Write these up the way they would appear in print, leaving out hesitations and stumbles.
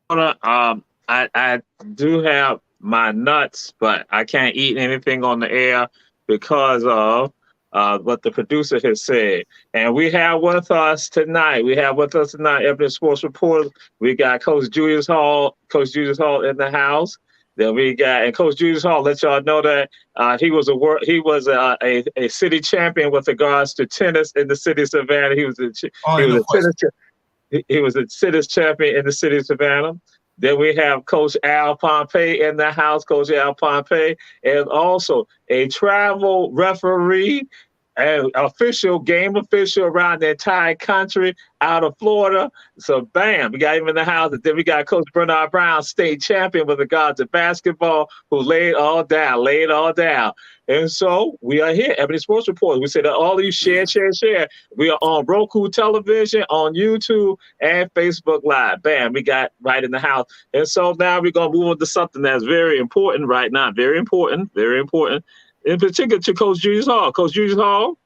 I do have my nuts, but I can't eat anything on the air because of what the producer has said. And we have with us tonight. Ebony Sports Report. We got Coach Julius Hall in the house. Then we got and Coach Julius Hall. Let y'all know that he was a city champion with regards to tennis in the city of Savannah. Oh, he was no a question. tennis he was a tennis champion in the city of Savannah. Then we have Coach Al Pompey in the house, Coach Al Pompey, and also a travel referee and game official around the entire country out of Florida. So, bam, we got him in the house. And then we got Coach Bernard Brown, state champion with regards to basketball, who laid it all down. And so we are here, Ebony Sports Report. We say that all of you share. We are on Roku television, on YouTube, and Facebook Live. Bam, we got right in the house. And so now we're going to move on to something that's very important right now. Very important, very important. In particular to Coach Julius Hall. Coach Julius Hall,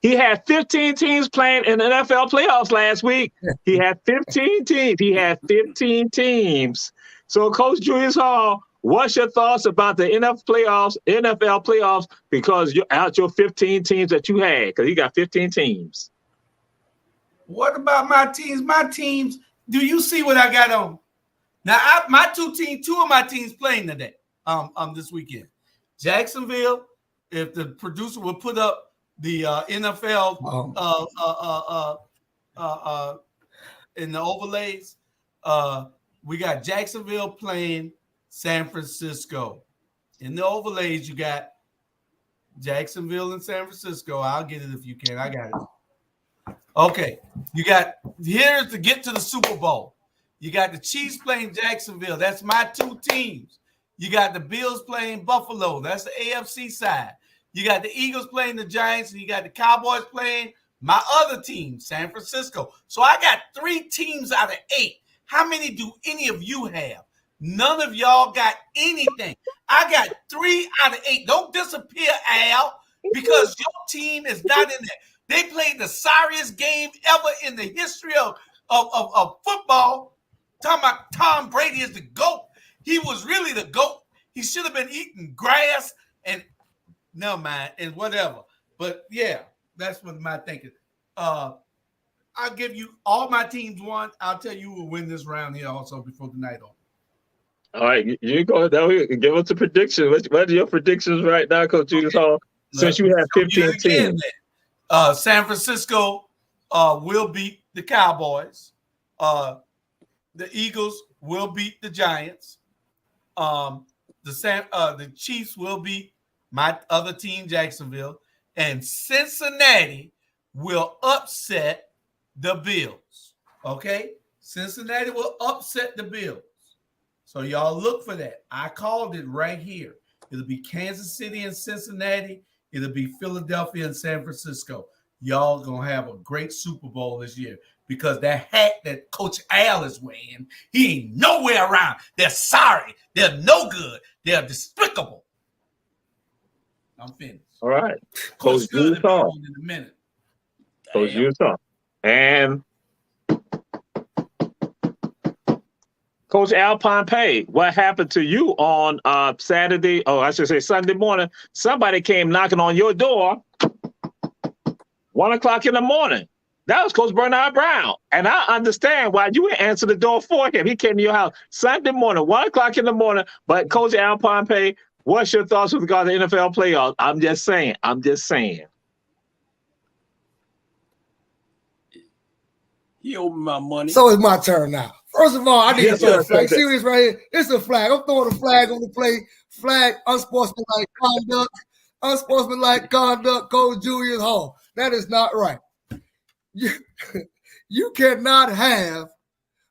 he had 15 teams playing in the NFL playoffs last week. He had 15 teams. So, Coach Julius Hall, what's your thoughts about the NFL playoffs, because you're out your 15 teams that you had, because he got 15 teams. What about my teams? My teams, do you see what I got on? Now, two of my teams playing today, this weekend. Jacksonville, if the producer will put up the NFL in the overlays, we got Jacksonville playing San Francisco. In the overlays, you got Jacksonville and San Francisco. I'll get it if you can. I got it. Okay. Here's to get to the Super Bowl. You got the Chiefs playing Jacksonville. That's my two teams. You got the Bills playing Buffalo. That's the AFC side. You got the Eagles playing the Giants, and you got the Cowboys playing my other team, San Francisco. So I got 3 teams out of 8. How many do any of you have? None of y'all got anything. I got 3 out of 8. Don't disappear, Al, because your team is not in there. They played the sorriest game ever in the history of football. Talking about Tom Brady is the GOAT. He was really the GOAT. He should have been eating grass and never mind and whatever. But yeah, that's what my thinking. I'll give you all my teams won. I'll tell you who will win this round here also before the night on. All right, you go down here and give us a prediction. What are your predictions right now, Coach Julius Hall? Since you have 15 teams. San Francisco will beat the Cowboys. The Eagles will beat the Giants. The Chiefs will beat my other team, Jacksonville, and Cincinnati will upset the Bills. Okay? Cincinnati will upset the Bills. So y'all look for that. I called it right here. It'll be Kansas City and Cincinnati. It'll be Philadelphia and San Francisco. Y'all going to have a great Super Bowl this year, because that hat that Coach Al is wearing, he ain't nowhere around. They're sorry. They're no good. They're despicable. I'm finished. All right. Coach Julius Hall. In a minute. Coach Julius Hall. And Coach Al Pompey, what happened to you on Saturday? Oh, I should say Sunday morning. Somebody came knocking on your door 1:00 in the morning. That was Coach Bernard Brown. And I understand why you would answer the door for him. He came to your house Sunday morning, 1:00 in the morning. But Coach Al Pompey, what's your thoughts with regard to NFL playoffs? I'm just saying. He opened my money. So it's my turn now. First of all, I need to throw a flag. See this right here? It's a flag. I'm throwing a flag on the play. Flag, unsportsmanlike conduct, Coach Julius Hall. That is not right. You cannot have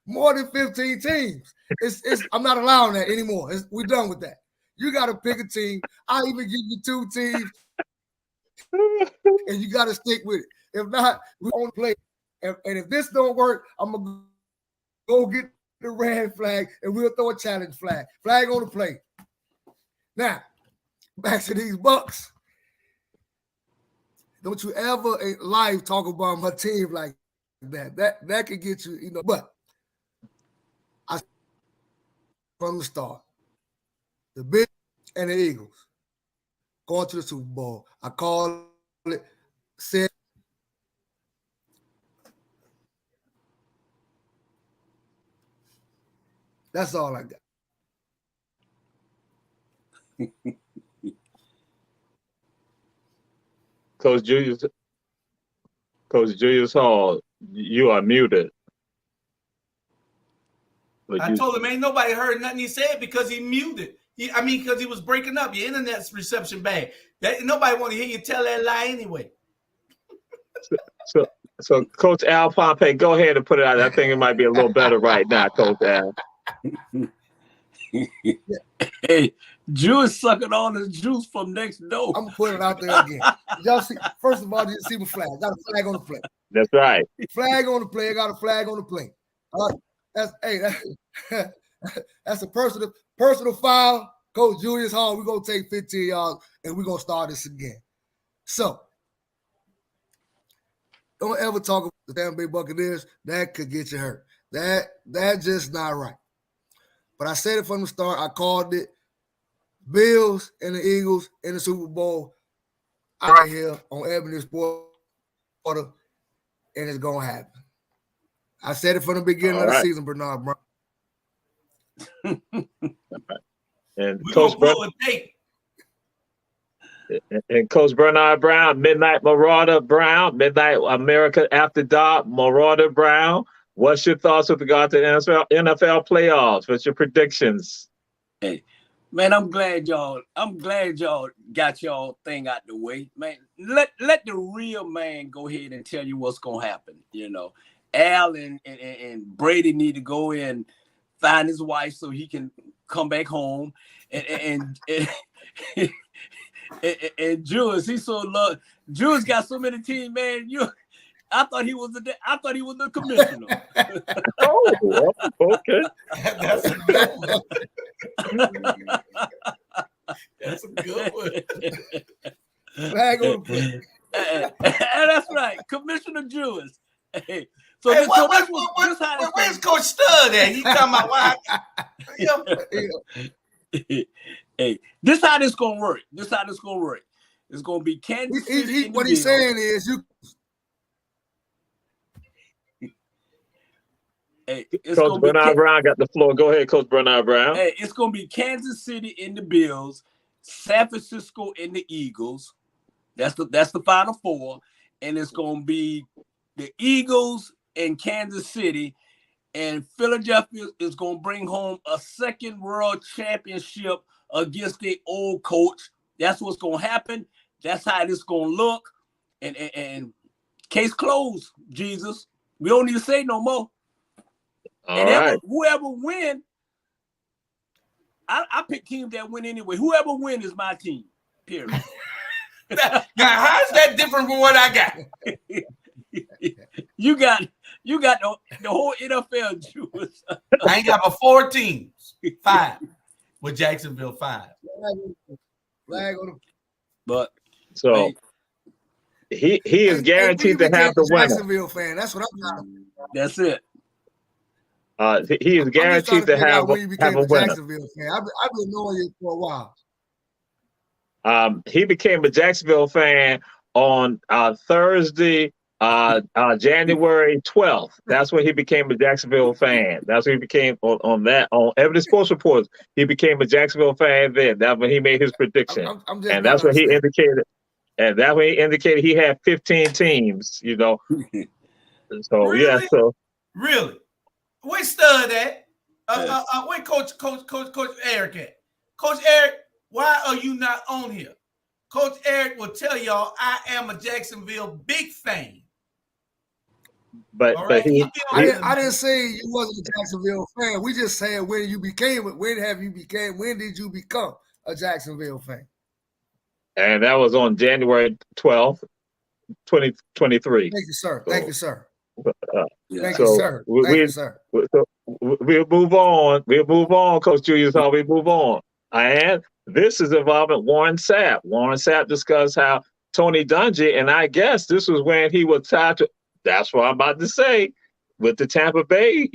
more than 15 teams. I'm not allowing that anymore. We're done with that. You got to pick a team. I'll even give you 2 teams, and you got to stick with it. If not, we only play. And if this don't work, I'm going to go get the red flag, and we'll throw a challenge flag. Flag on the plate. Now, back to these Bucks. Don't you ever in life talk about my team like that. That could get you, But I from the start. The Bills and the Eagles going to the Super Bowl. I call it said. That's all I got. Coach Julius Hall, you are muted. I told him ain't nobody heard nothing he said because he muted. Because he was breaking up. Your internet's reception bad. Nobody want to hear you tell that lie anyway. So Coach Al Pompey, go ahead and put it out. I think it might be a little better right now, Coach Al. Hey, Juice sucking on his juice from next door. I'm gonna put it out there again. Y'all see? First of all, you see my flag. Got a flag on the plate. That's right. Flag on the plate. I got a flag on the plate. That's a personal foul. Coach Julius Hall, we're gonna take 15 yards and we're gonna start this again. So don't ever talk about the Tampa Bay Buccaneers. That could get you hurt. That's just not right. But I said it from the start. I called it Bills and the Eagles in the Super Bowl right here on Ebony Sports, and it's gonna happen. I said it from the beginning of the season, Bernard Brown. And Coach Bernard Brown, Midnight Marauder Brown, Midnight America After Dark Marauder Brown. What's your thoughts with regard to NFL playoffs? What's your predictions? Hey, man, I'm glad y'all got y'all thing out the way. Man, let the real man go ahead and tell you what's gonna happen. You know, Al and Brady need to go and find his wife so he can come back home. And Jules, he's so love. Jules got so many teams, man. I thought he was the commissioner. Oh, okay. That's a good one. That's a good one. Flag on the plate. That's right, Commissioner Jules. Hey, so hey, where's Coach Stud at? He talking about why? Hey, this how this gonna work. It's gonna be Kansas City. What he's saying is you. Hey, Coach Bernard Brown got the floor. Go ahead, Coach Bernard Brown. Hey, it's gonna be Kansas City in the Bills, San Francisco in the Eagles. That's the Final Four, and it's gonna be the Eagles and Kansas City, and Philadelphia is gonna bring home a second world championship against their old coach. That's what's gonna happen. That's how this gonna look, and case closed. Jesus, we don't need to say no more. Whoever win, I pick teams that win anyway. Whoever win is my team. Period. Now, how's that different from what I got? You got the whole NFL, Jules. I ain't got but 4 teams, 5 with Jacksonville 5. Flag on the. But so he is guaranteed to have the winner. Jacksonville fan. That's what I'm talking about. That's it. He is guaranteed to have a winner. Jacksonville fan. I've been knowing you for a while. He became a Jacksonville fan on Thursday, January 12th. That's when he became a Jacksonville fan. That's when he became on Ebony Sports Reports. He became a Jacksonville fan then. That's when he made his prediction. And that's when he indicated. And that way he indicated he had 15 teams. You know. So really? yeah. So really. Where Stud at? Where Coach Eric at? Coach Eric, why are you not on here? Coach Eric will tell y'all I am a Jacksonville big fan. But right? I didn't say you wasn't a Jacksonville fan. We just said when did you become a Jacksonville fan? And that was on January 12th, 2023. Thank you, sir. Thank you, sir. Thank you, sir. We'll move on. We'll move on, Coach Julius. How we move on. And this is involving Warren Sapp. Warren Sapp discussed how Tony Dungy, and I guess this was when he was tied to. That's what I'm about to say. With the Tampa Bay,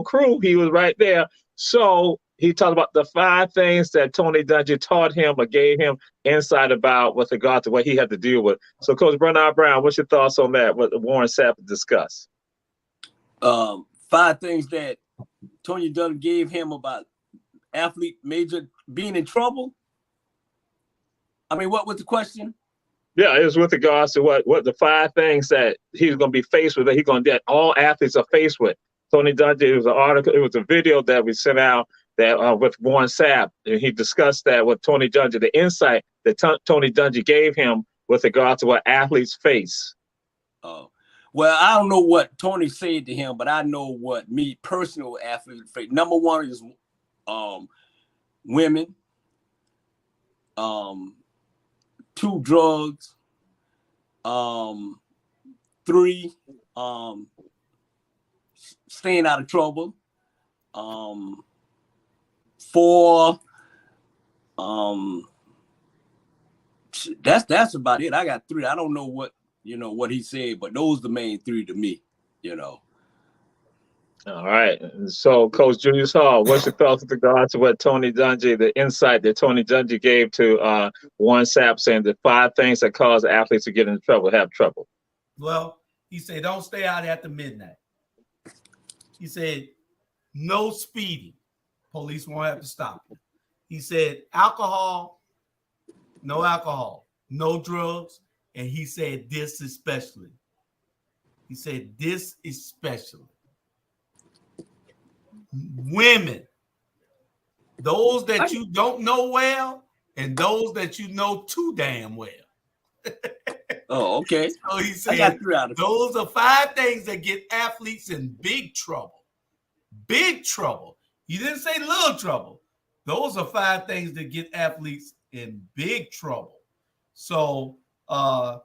crew, he was right there. So he talked about the 5 things that Tony Dungy taught him or gave him insight about with regard to what he had to deal with. So, Coach Bernard Brown, what's your thoughts on that? What Warren Sapp discussed? 5 things that Tony Dungy gave him about athlete major being in trouble. I mean, what was the question? Yeah, it was with regards to what the 5 things that he's going to be faced with, that all athletes are faced with. Tony Dungy, it was an article, it was a video that we sent out that with Warren Sapp, and he discussed that with Tony Dungy, the insight that Tony Dungy gave him with regard to what athletes face. Oh, well, I don't know what Tony said to him, but I know what me personal athletes face. Number 1 is women. 2, drugs. 3, staying out of trouble. 4, that's about it. I got 3. I don't know what he said, but those are the main 3 to me. All right. So, Coach Julius Hall, what's your thoughts with regard to what Tony Dungy, the insight that Tony Dungy gave to Warren Sapp, saying the 5 things that cause athletes to get into trouble, have trouble? Well, he said, don't stay out after midnight. He said, no speeding. Police won't have to stop you. He said, alcohol, no drugs. And he said, this especially. He said, this especially. Women, those that you don't know well and those that you know too damn well. Oh, okay. So he said those are 5 things that get athletes in big trouble. Big trouble. He didn't say little trouble. Those are 5 things that get athletes in big trouble. So I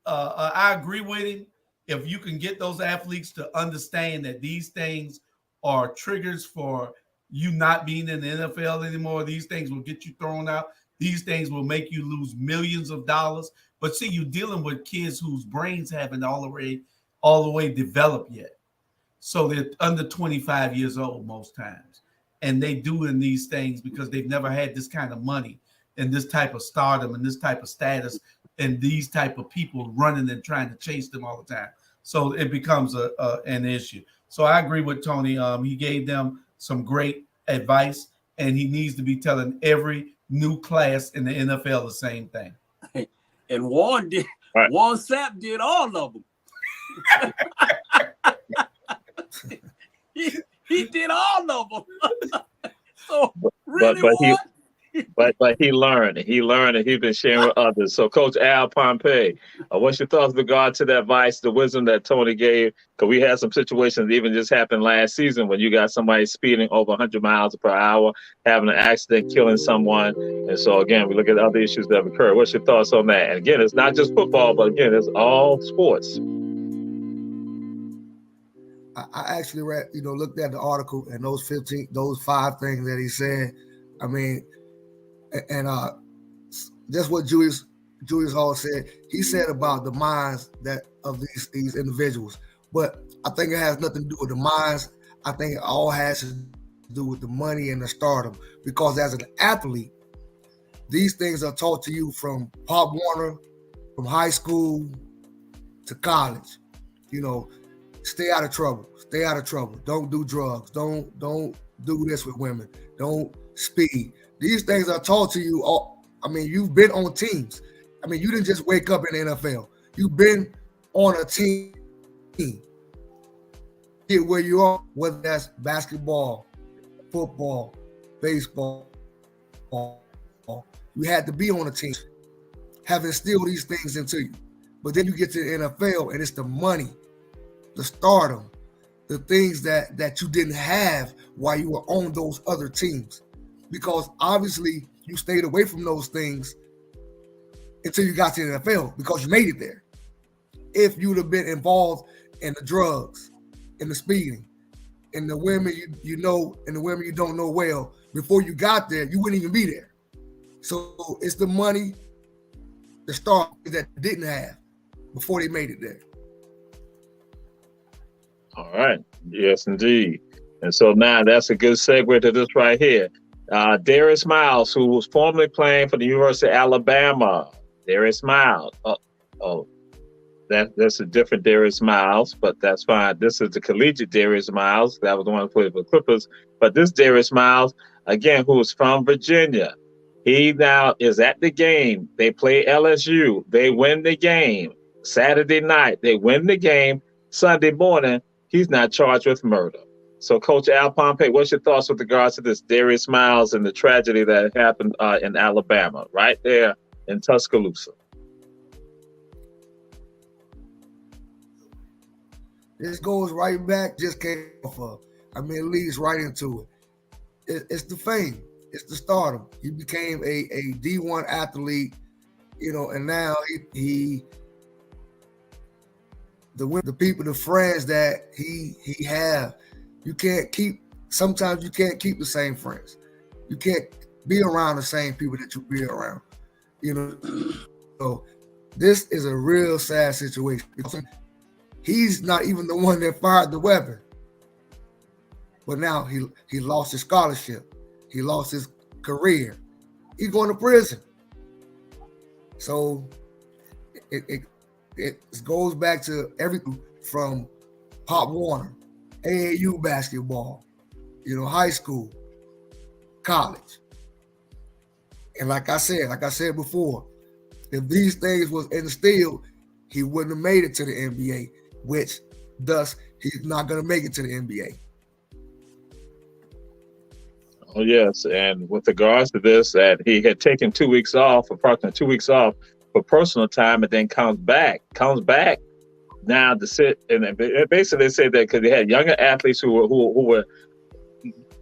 agree with him. If you can get those athletes to understand that these things are triggers for you not being in the NFL anymore, these things will get you thrown out. These things will make you lose millions of dollars. But see, you're dealing with kids whose brains haven't all the way developed yet. So they're under 25 years old most times. And they doing these things because they've never had this kind of money and this type of stardom and this type of status and these type of people running and trying to chase them all the time. So it becomes an issue. So I agree with Tony. He gave them some great advice, and he needs to be telling every new class in the NFL the same thing. And Warren Sapp did all of them. he did all of them. So really, but he learned, and he's been sharing with others. So, Coach Al Pompey, what's your thoughts with regard to that advice, the wisdom that Tony gave? Because we had some situations that even just happened last season when you got somebody speeding over 100 miles per hour, having an accident, killing someone. And so, again, we look at other issues that have occurred. What's your thoughts on that? And again, it's not just football, but again, it's all sports. I actually read, looked at the article and those 5 things that he said. I mean, and that's what Julius Hall said. He said about the minds of these individuals, but I think it has nothing to do with the minds. I think it all has to do with the money and the stardom. Because as an athlete, these things are taught to you from Pop Warner, from high school to college. Stay out of trouble. Stay out of trouble. Don't do drugs. Don't do this with women. Don't speed. These things are taught to you. You've been on teams. You didn't just wake up in the NFL. You've been on a team. Get where you are, whether that's basketball, football, baseball. You had to be on a team, have instilled these things into you. But then you get to the NFL and it's the money, the stardom, the things that you didn't have while you were on those other teams. Because obviously you stayed away from those things until you got to the NFL because you made it there. If you would have been involved in the drugs, in the speeding, in the women you know, and the women you don't know well, before you got there, you wouldn't even be there. So it's the money, the start that they didn't have before they made it there. All right. Yes, indeed. And so now that's a good segue to this right here. Darius Miles, who was formerly playing for the University of Alabama. Darius Miles. Oh, that's a different Darius Miles, but that's fine. This is the collegiate Darius Miles. That was the one who played for the Clippers. But this Darius Miles, again, who is from Virginia. He now is at the game. They play LSU. They win the game. Saturday night, they win the game. Sunday morning, he's not charged with murder. So, Coach Al Pompey, what's your thoughts with regards to this Darius Miles and the tragedy that happened in Alabama, right there in Tuscaloosa? This goes right back, just came off of. I mean, it leads right into it. It's the fame. It's the stardom. He became a D1 athlete, you know, and now the people, the friends that he have, sometimes you can't keep the same friends. You can't be around the same people that you be around, you know. So this is a real sad situation. He's not even the one that fired the weapon. But now he lost his scholarship. He lost his career. He's going to prison. So it goes back to everything from Pop Warner, AAU basketball, you know, high school, college. And like I said before, if these things was instilled, he wouldn't have made it to the NBA, which thus he's not going to make it to the NBA. Oh, yes. And with regards to this, that he had taken 2 weeks off, approximately 2 weeks off for personal time, and then comes back now to sit. And basically they said that because they had younger athletes who were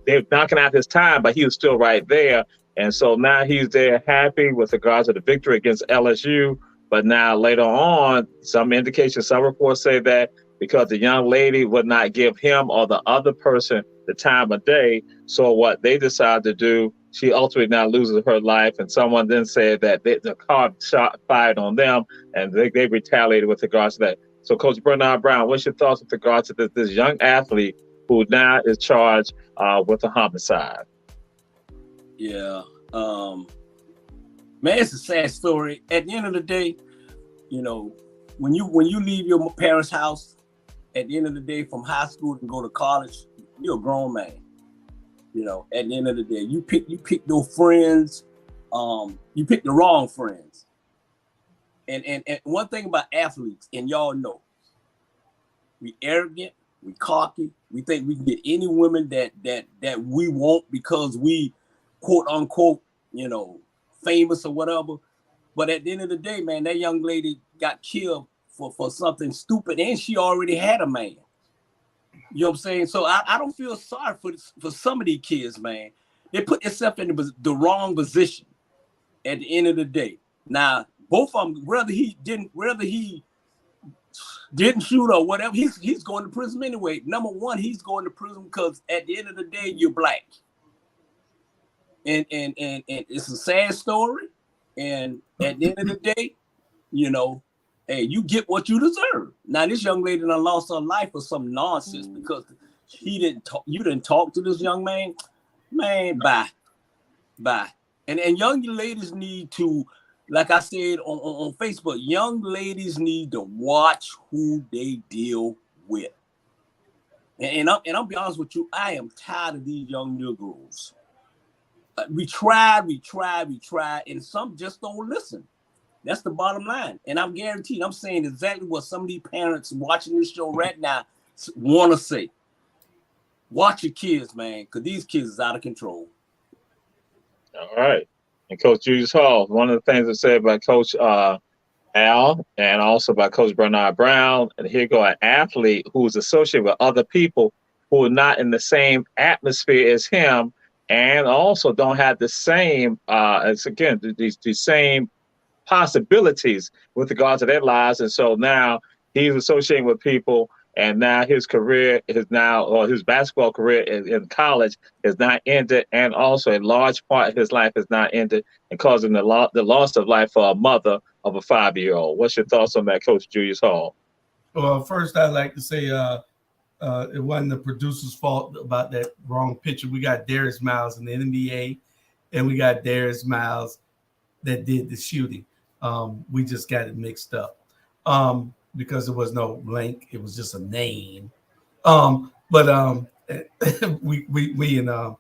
they were knocking out his time, but he was still right there. And so now he's there happy with regards to the victory against LSU. But now later on, some indications, some reports say that because the young lady would not give him or the other person the time of day. So what they decided to do, she ultimately now loses her life. And someone then said that the car shot fired on them, and they retaliated with regards to that. So Coach Bernard Brown, what's your thoughts with regards to this young athlete who now is charged with a homicide? Yeah. Man, it's a sad story. At the end of the day, you know, when you leave your parents' house, at the end of the day, from high school and go to college, you're a grown man. You know, at the end of the day, you pick your friends, you pick the wrong friends. And one thing about athletes, and y'all know, we arrogant, we cocky, we think we can get any women that we want because we quote unquote, you know, famous or whatever. But at the end of the day, man, that young lady got killed for something stupid, and she already had a man. You know what I'm saying? So I don't feel sorry for some of these kids, man. They put themselves in the wrong position at the end of the day. Now, both of them, whether he didn't shoot or whatever, he's going to prison anyway. Number one, he's going to prison because at the end of the day, you're black. And it's a sad story. And at the end of the day, you know, hey, you get what you deserve. Now, this young lady done lost her life for some nonsense because you didn't talk to this young man. Man, bye. And young ladies need to, like I said on Facebook, young ladies need to watch who they deal with. And I'll be honest with you, I am tired of these young Negroes. We tried, and some just don't listen. That's the bottom line. And I'm guaranteed, I'm saying exactly what some of these parents watching this show right now want to say. Watch your kids, man, because these kids is out of control. All right. And Coach Julius Hall, one of the things that said by Coach Al and also by Coach Bernard Brown, and here go an athlete who is associated with other people who are not in the same atmosphere as him, and also don't have the same, the same possibilities with regard to their lives. And so now he's associating with people, and now his career is his basketball career in college is not ended, and also a large part of his life is not ended, and causing the loss of life for a mother of a 5-year-old. What's your thoughts on that, Coach Julius Hall? Well, first I'd like to say It wasn't the producer's fault about that wrong picture. We got Darius Miles in the NBA, and we got Darius Miles that did the shooting. We just got it mixed up because there was no link; it was just a name. But we and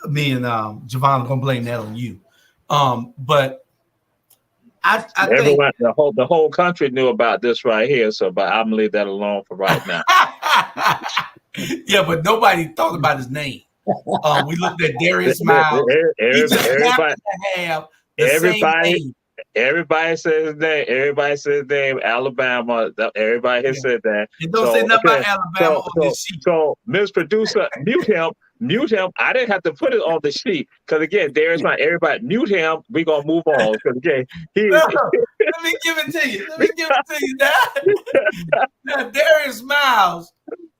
me and Javon are gonna blame that on you. But I Everyone, the whole country knew about this right here. So, but I'm gonna leave that alone for right now. Yeah, but nobody thought about his name. We looked at Darius Miles. He just happened to have the same name. Everybody says his name. Everybody says his name. Alabama. Everybody has said that. It don't say nothing about Alabama on this sheet. So, Ms. Producer, mute him. Mute him. I didn't have to put it on the sheet because again, Darius Miles. Everybody mute him. We're gonna move on because again, let me give it to you. Let me give it to you now, Darius Miles.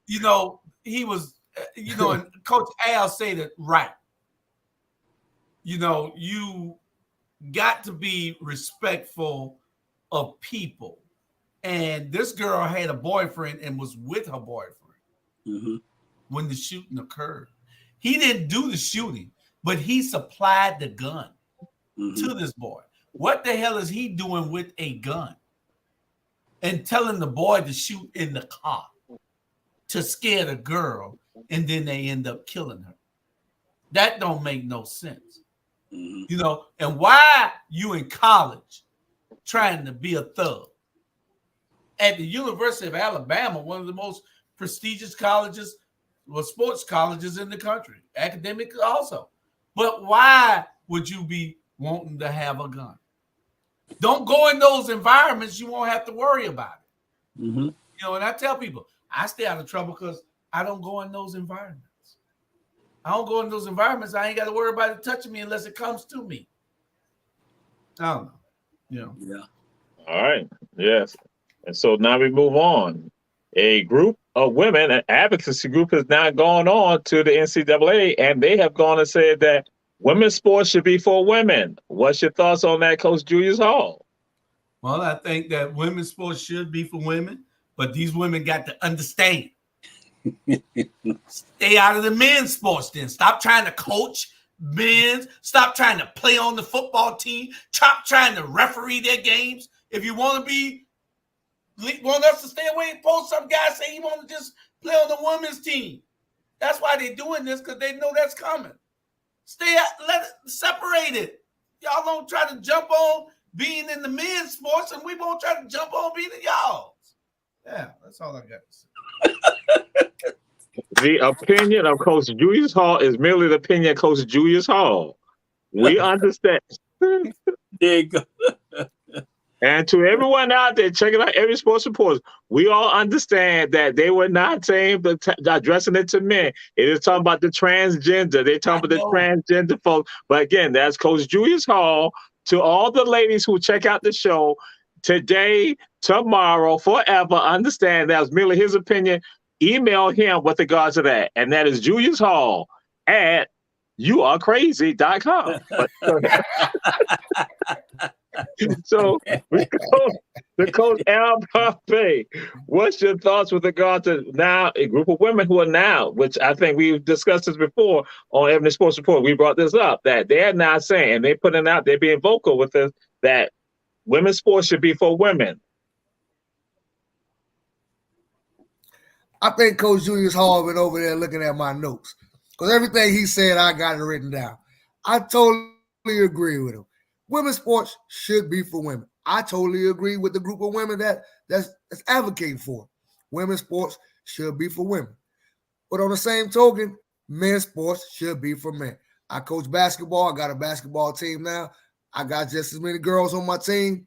You know he was. You know, and Coach Al said it right. You know, you got to be respectful of people. And this girl had a boyfriend and was with her boyfriend when the shooting occurred. He didn't do the shooting, but he supplied the gun to this boy. What the hell is he doing with a gun? And telling the boy to shoot in the car to scare the girl, and then they end up killing her. That don't make no sense. You know, and why you in college trying to be a thug? At the University of Alabama, one of the most prestigious colleges, well, sports colleges in the country, academic also. But why would you be wanting to have a gun? Don't go in those environments. You won't have to worry about it. You know, and I tell people, I stay out of trouble because I don't go in those environments. I don't go in those environments. I ain't got to worry about it touching me unless it comes to me. I don't know. You know. Yeah. All right. Yes. And so now we move on. A group of women, an advocacy group, has now gone on to the NCAA, and they have gone and said that women's sports should be for women. What's your thoughts on that, Coach Julius Hall? Well, I think that women's sports should be for women, but these women got to understand. Stay out of the men's sports then. Stop trying to coach men's. Stop trying to play on the football team. Stop trying to referee their games. If you want us to stay away and post, some guy say he want to just play on the women's team. That's why they're doing this, because they know that's coming. Stay out, let it separate it. Y'all don't try to jump on being in the men's sports, and we won't try to jump on being in y'all's. Yeah, that's all I got to say. The opinion of Coach Julius Hall is merely the opinion of Coach Julius Hall. We understand. There you go. And to everyone out there checking out every sports report, we all understand that they were not saying addressing it to men. It is talking about the transgender. They're talking about the transgender folks. But again, that's Coach Julius Hall. To all the ladies who check out the show today, tomorrow, forever, understand that was merely his opinion. Email him with regards to that. And that is Julius Hall at youarecrazy.com. So we go to Coach Al Pompey. What's your thoughts with regard to now a group of women who are now, which I think we've discussed this before on Ebony Sports Report. We brought this up that they're not saying, and they're putting out, they're being vocal with this, that women's sports should be for women. I think Coach Julius Hall been over there looking at my notes because everything he said, I got it written down. I totally agree with him. Women's sports should be for women. I totally agree with the group of women that's advocating for it. Women's sports should be for women. But on the same token, men's sports should be for men. I coach basketball. I got a basketball team now. I got just as many girls on my team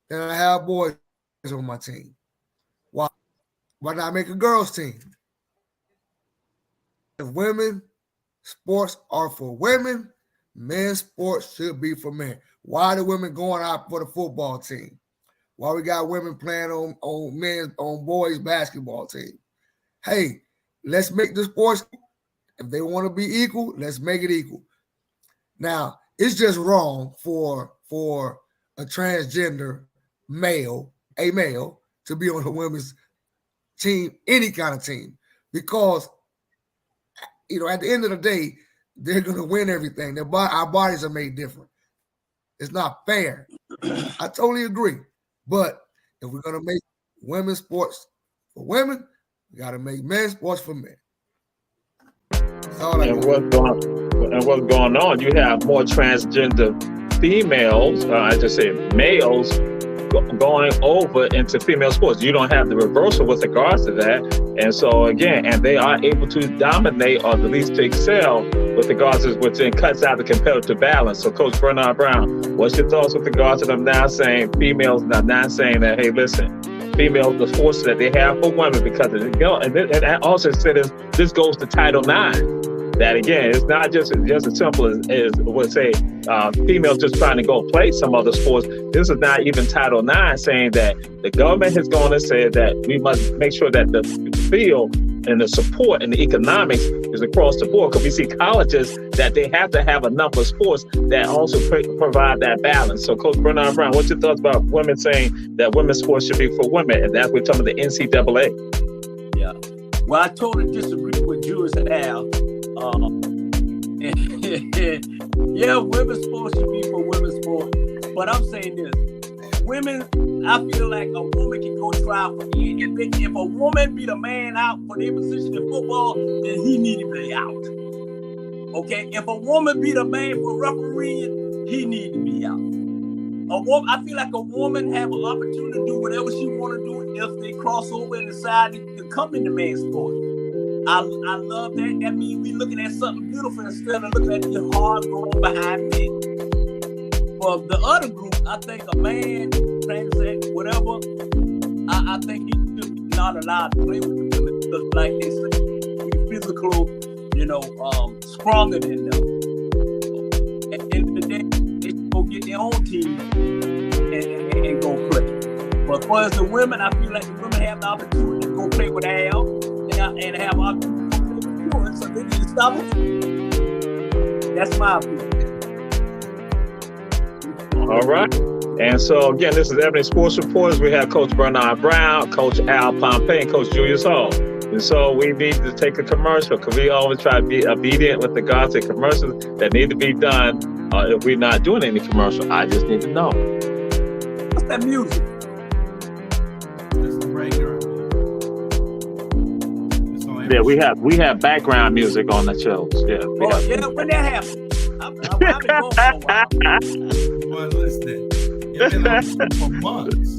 than I have boys on my team. Why not make a girls team? If women sports are for women, men's sports should be for men. Why are the women going out for the football team? Why we got women playing on boys basketball team? Hey, let's make the sports. If they want to be equal, let's make it equal. Now, it's just wrong for a transgender male, to be on the women's team, any kind of team, because at the end of the day, they're going to win everything. Our bodies are made different. It's not fair. I totally agree. But if we're going to make women's sports for women, we got to make men's sports for men. And what's going on? You have more transgender females, I just say males, going over into female sports. You don't have the reversal with regards to that. And so again, and they are able to dominate or at least to excel with regards to which then cuts out the competitive balance. So Coach Bernard Brown, what's your thoughts with regards to them now saying females not saying that, hey, listen, females, the forces that they have for women because of it. And also said this goes to Title IX. That again, it's not just as simple as would say females just trying to go play some other sports. This is not even Title IX saying that the government has gone and said that we must make sure that the field and the support and the economics is across the board. Because we see colleges that they have to have a number of sports that also provide that balance. So Coach Bernard Brown, what's your thoughts about women saying that women's sports should be for women? And that's we're talking about the NCAA. Yeah. Well, I totally disagree with Julius and Al. Yeah, women's sports should be for women's sports. But I'm saying this. Women, I feel like a woman can go try for if a woman beat a man out for their position in football, then he need to be out. Okay? If a woman beat a man for refereeing, he need to be out. I feel like a woman have an opportunity to do whatever she want to do if they cross over and decide to come into men's sport. I love that. That means we looking at something beautiful instead of looking at the hard going behind men. For the other group, I think a man, transex, whatever, I think he should be not allowed to play with the women because, like they say, he's physical, stronger than them. At the end of the day, they should go get their own team and go play. But for as the women, I feel like the women have the opportunity to go play with Al and have opportunity to play with you, so they need to stop it. That's my opinion. All right. And so, again, this is Ebony Sports Reporters. We have Coach Bernard Brown, Coach Al Pompey, and Coach Julius Hall. And so we need to take a commercial because we always try to be obedient with regards to commercials that need to be done. If we're not doing any commercial, I just need to know. What's that music? It's the regular. Yeah, we have background music on the shows. Yeah. When that happened. I've been going for a while. Well, listen, you've been on for months.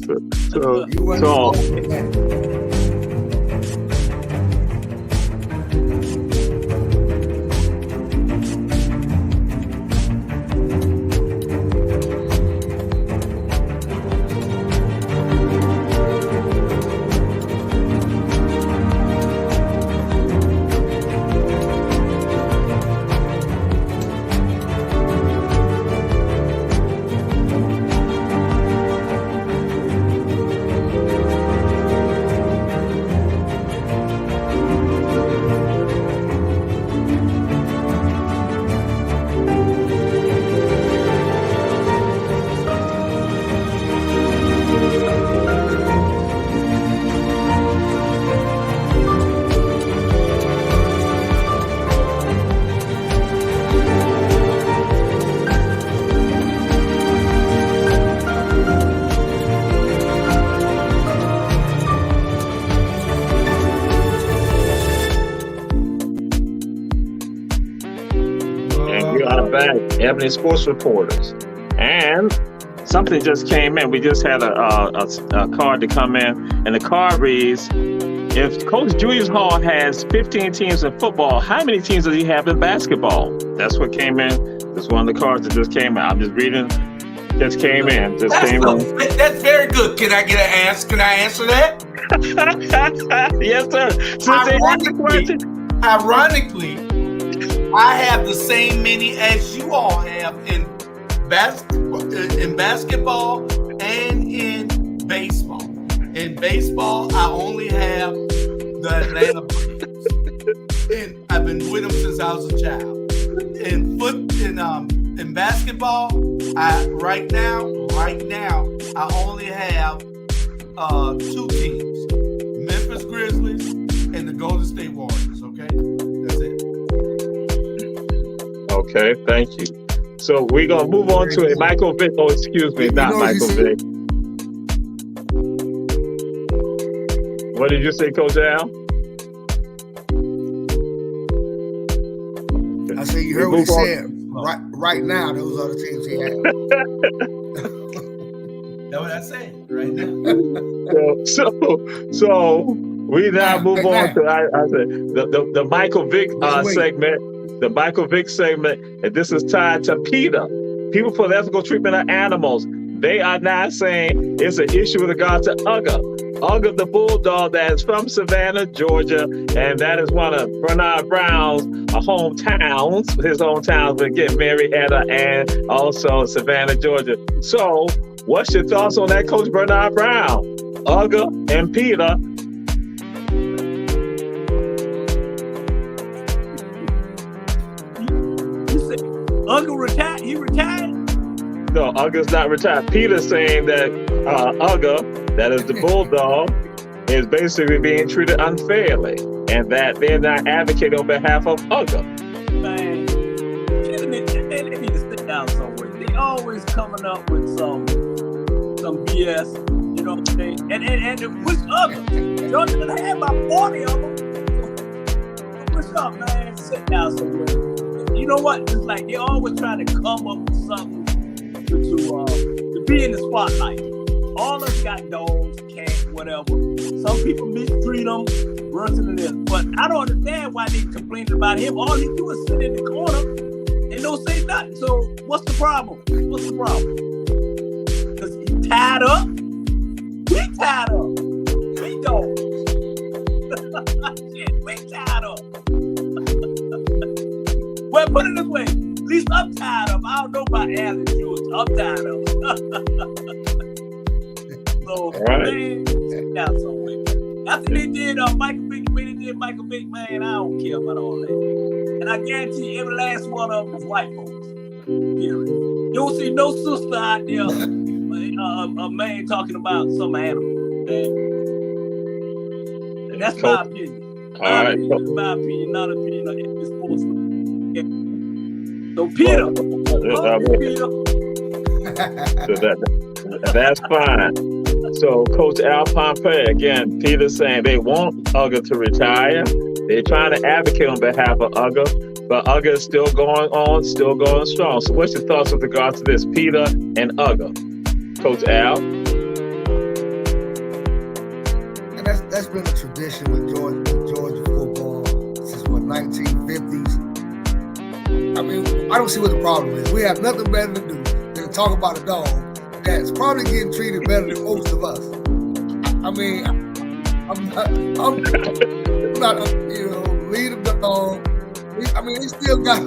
Ebony Sports Reporters. And something just came in. We just had a card to come in, and the card reads, if Coach Julius Hall has 15 teams in football, how many teams does he have in basketball? That's what came in. That's one of the cards that just came in. I'm just reading. Just came in. That's very good. Can I get an answer? Can I answer that? Yes, sir. Since they asked the question. Ironically, I have the same many as you all have in basketball and in baseball. In baseball, I only have the Atlanta Braves. And I've been with them since I was a child. In basketball, right now, I only have 2 teams: Memphis Memphis Grizzlies and the Golden State Warriors. Okay, that's it. Okay, thank you. So we're gonna move on to a Michael Vick. Oh, excuse me, not Michael Vick. What did you say, Coach Al? I say you heard what he said. Right now, those are the teams he had. That's what I said. Right now. So we now move on to I said the Michael Vick segment. The Michael Vick segment, and this is tied to PETA. People for the Ethical Treatment of Animals. They are now saying it's an issue with regard to Ugga. Ugga the bulldog that is from Savannah, Georgia, and that is one of Bernard Brown's hometowns. His hometowns, but again, Marietta and also Savannah, Georgia. So, what's your thoughts on that, Coach Bernard Brown? Ugga and PETA. Ugga retired? He retired? No, Ugga's not retired. PETA's saying that Ugga, that is the bulldog, is basically being treated unfairly, and that they're not advocating on behalf of Ugga. Man, they need to sit down somewhere. They always coming up with some BS, you know what I'm saying? And what's Ugga? Y'all didn't have about 40 of them. What's up, man? Sit down somewhere. You know what? It's like they always trying to come up with something to be in the spotlight. All of us got dogs, cats, whatever. Some people mistreat them worse than this. But I don't understand why they complaining about him. All he do is sit in the corner and don't say nothing. So what's the problem? What's the problem? Because he tied up? We tied up. We dogs. Shit, we tied up. Well, put it this way. At least I'm tied up. I don't know about Alan Jewish. I'm tied up. So, man, sit down somewhere. After they did Michael Vick, when they did Michael Vick, man, I don't care about all that. And I guarantee you, every last one of them is white folks. Period. You don't see no sister out there, a man talking about some animal. Man. And that's my opinion. My opinion, not opinion of any sports. So PETA. That's fine. So Coach Al Pompey, again, PETA's saying they want Ugga to retire. They're trying to advocate on behalf of Ugga, but Ugga is still going on, still going strong. So what's your thoughts with regard to this, PETA and Ugga? Coach Al? And that's been a tradition with Georgia football since what, 1950s. I mean, I don't see what the problem is. We have nothing better to do than talk about a dog that's probably getting treated better than most of us. I mean, I'm not lead the dog. I mean, they still got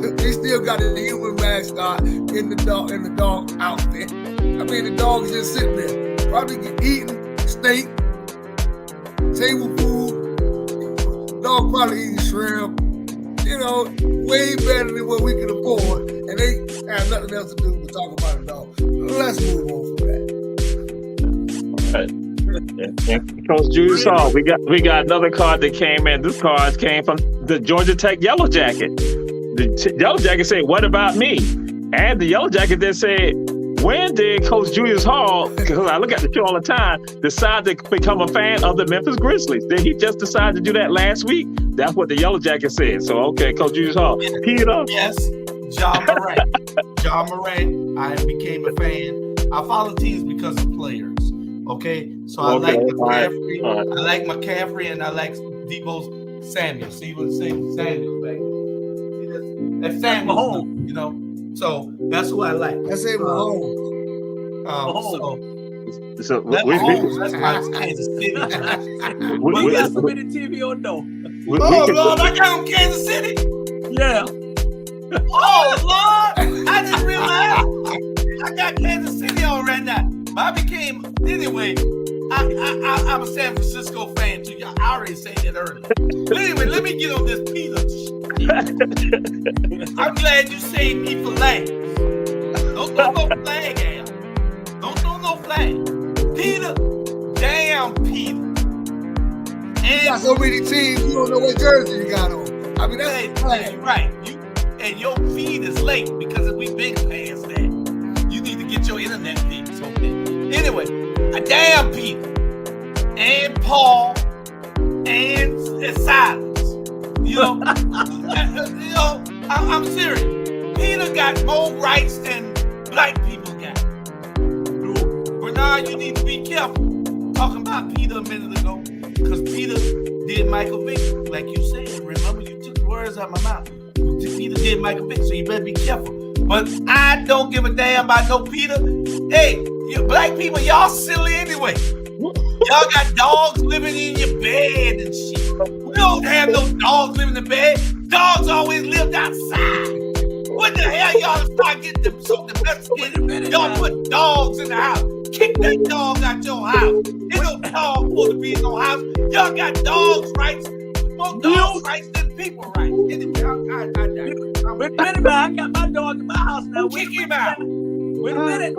a human mascot in the dog outfit. I mean, the dog is just sitting there, probably eating steak, table food. Dog probably eating shrimp. Way better than what we can afford, and they have nothing else to do but talk about a dog. Let's move on from that. And Coach Julius Hall, we got another card that came in. This card came from the Georgia Tech Yellow Jacket. The Yellow Jacket said, "What about me?" And the Yellow Jacket then said, "When did Coach Julius Hall, because I look at the show all the time, decide to become a fan of the Memphis Grizzlies? Did he just decide to do that last week?" That's what the Yellow Jacket said. So, okay, Coach Julius Hall. PETA? Yes, John Morant. John Morant, I became a fan. I follow teams because of players. Okay? So I like McCaffrey. I like McCaffrey, and I like Deebo Samuel. See what I'm saying? Samuel, baby. See, that's Samuel, So that's who I like. Let's say Mahomes. So that's Kansas City. We got submitted TV or no? Lord, I got him Kansas City. Yeah. Oh Lord, I just realized I got Kansas City on right now. But I became anyway. I'm a San Francisco fan too. I already said that earlier. But anyway, let me get on this PETA shit. I'm glad you saved me for last. Don't throw no flag, Al. Don't throw no flag. PETA, damn PETA. You got so many teams, you don't know what jersey you got on. I mean, that's right. And your feed is late because we've been past that. You need to get your internet fixed. Okay. Anyway, a damn Peter and Paul and Silas. I'm serious. Peter got more rights than black people got. Bernard, you need to be careful talking about Peter a minute ago, because Peter did Michael Vick, like you said. Remember, you took the words out of my mouth. Peter did Michael Vick, so you better be careful. But I don't give a damn about no Peter. Hey, you black people, y'all silly anyway. Y'all got dogs living in your bed and shit. We don't have no dogs living in the bed. Dogs always lived outside. What the hell y'all start getting them so domesticated? Y'all put dogs in the house. Kick that dog out your house. Ain't no dog supposed to be in no house. Y'all got dogs' rights. More dogs' rights than people rights. Anyway, Wait a minute, man. I got my dog in my house now. Kick him out. Wait a minute.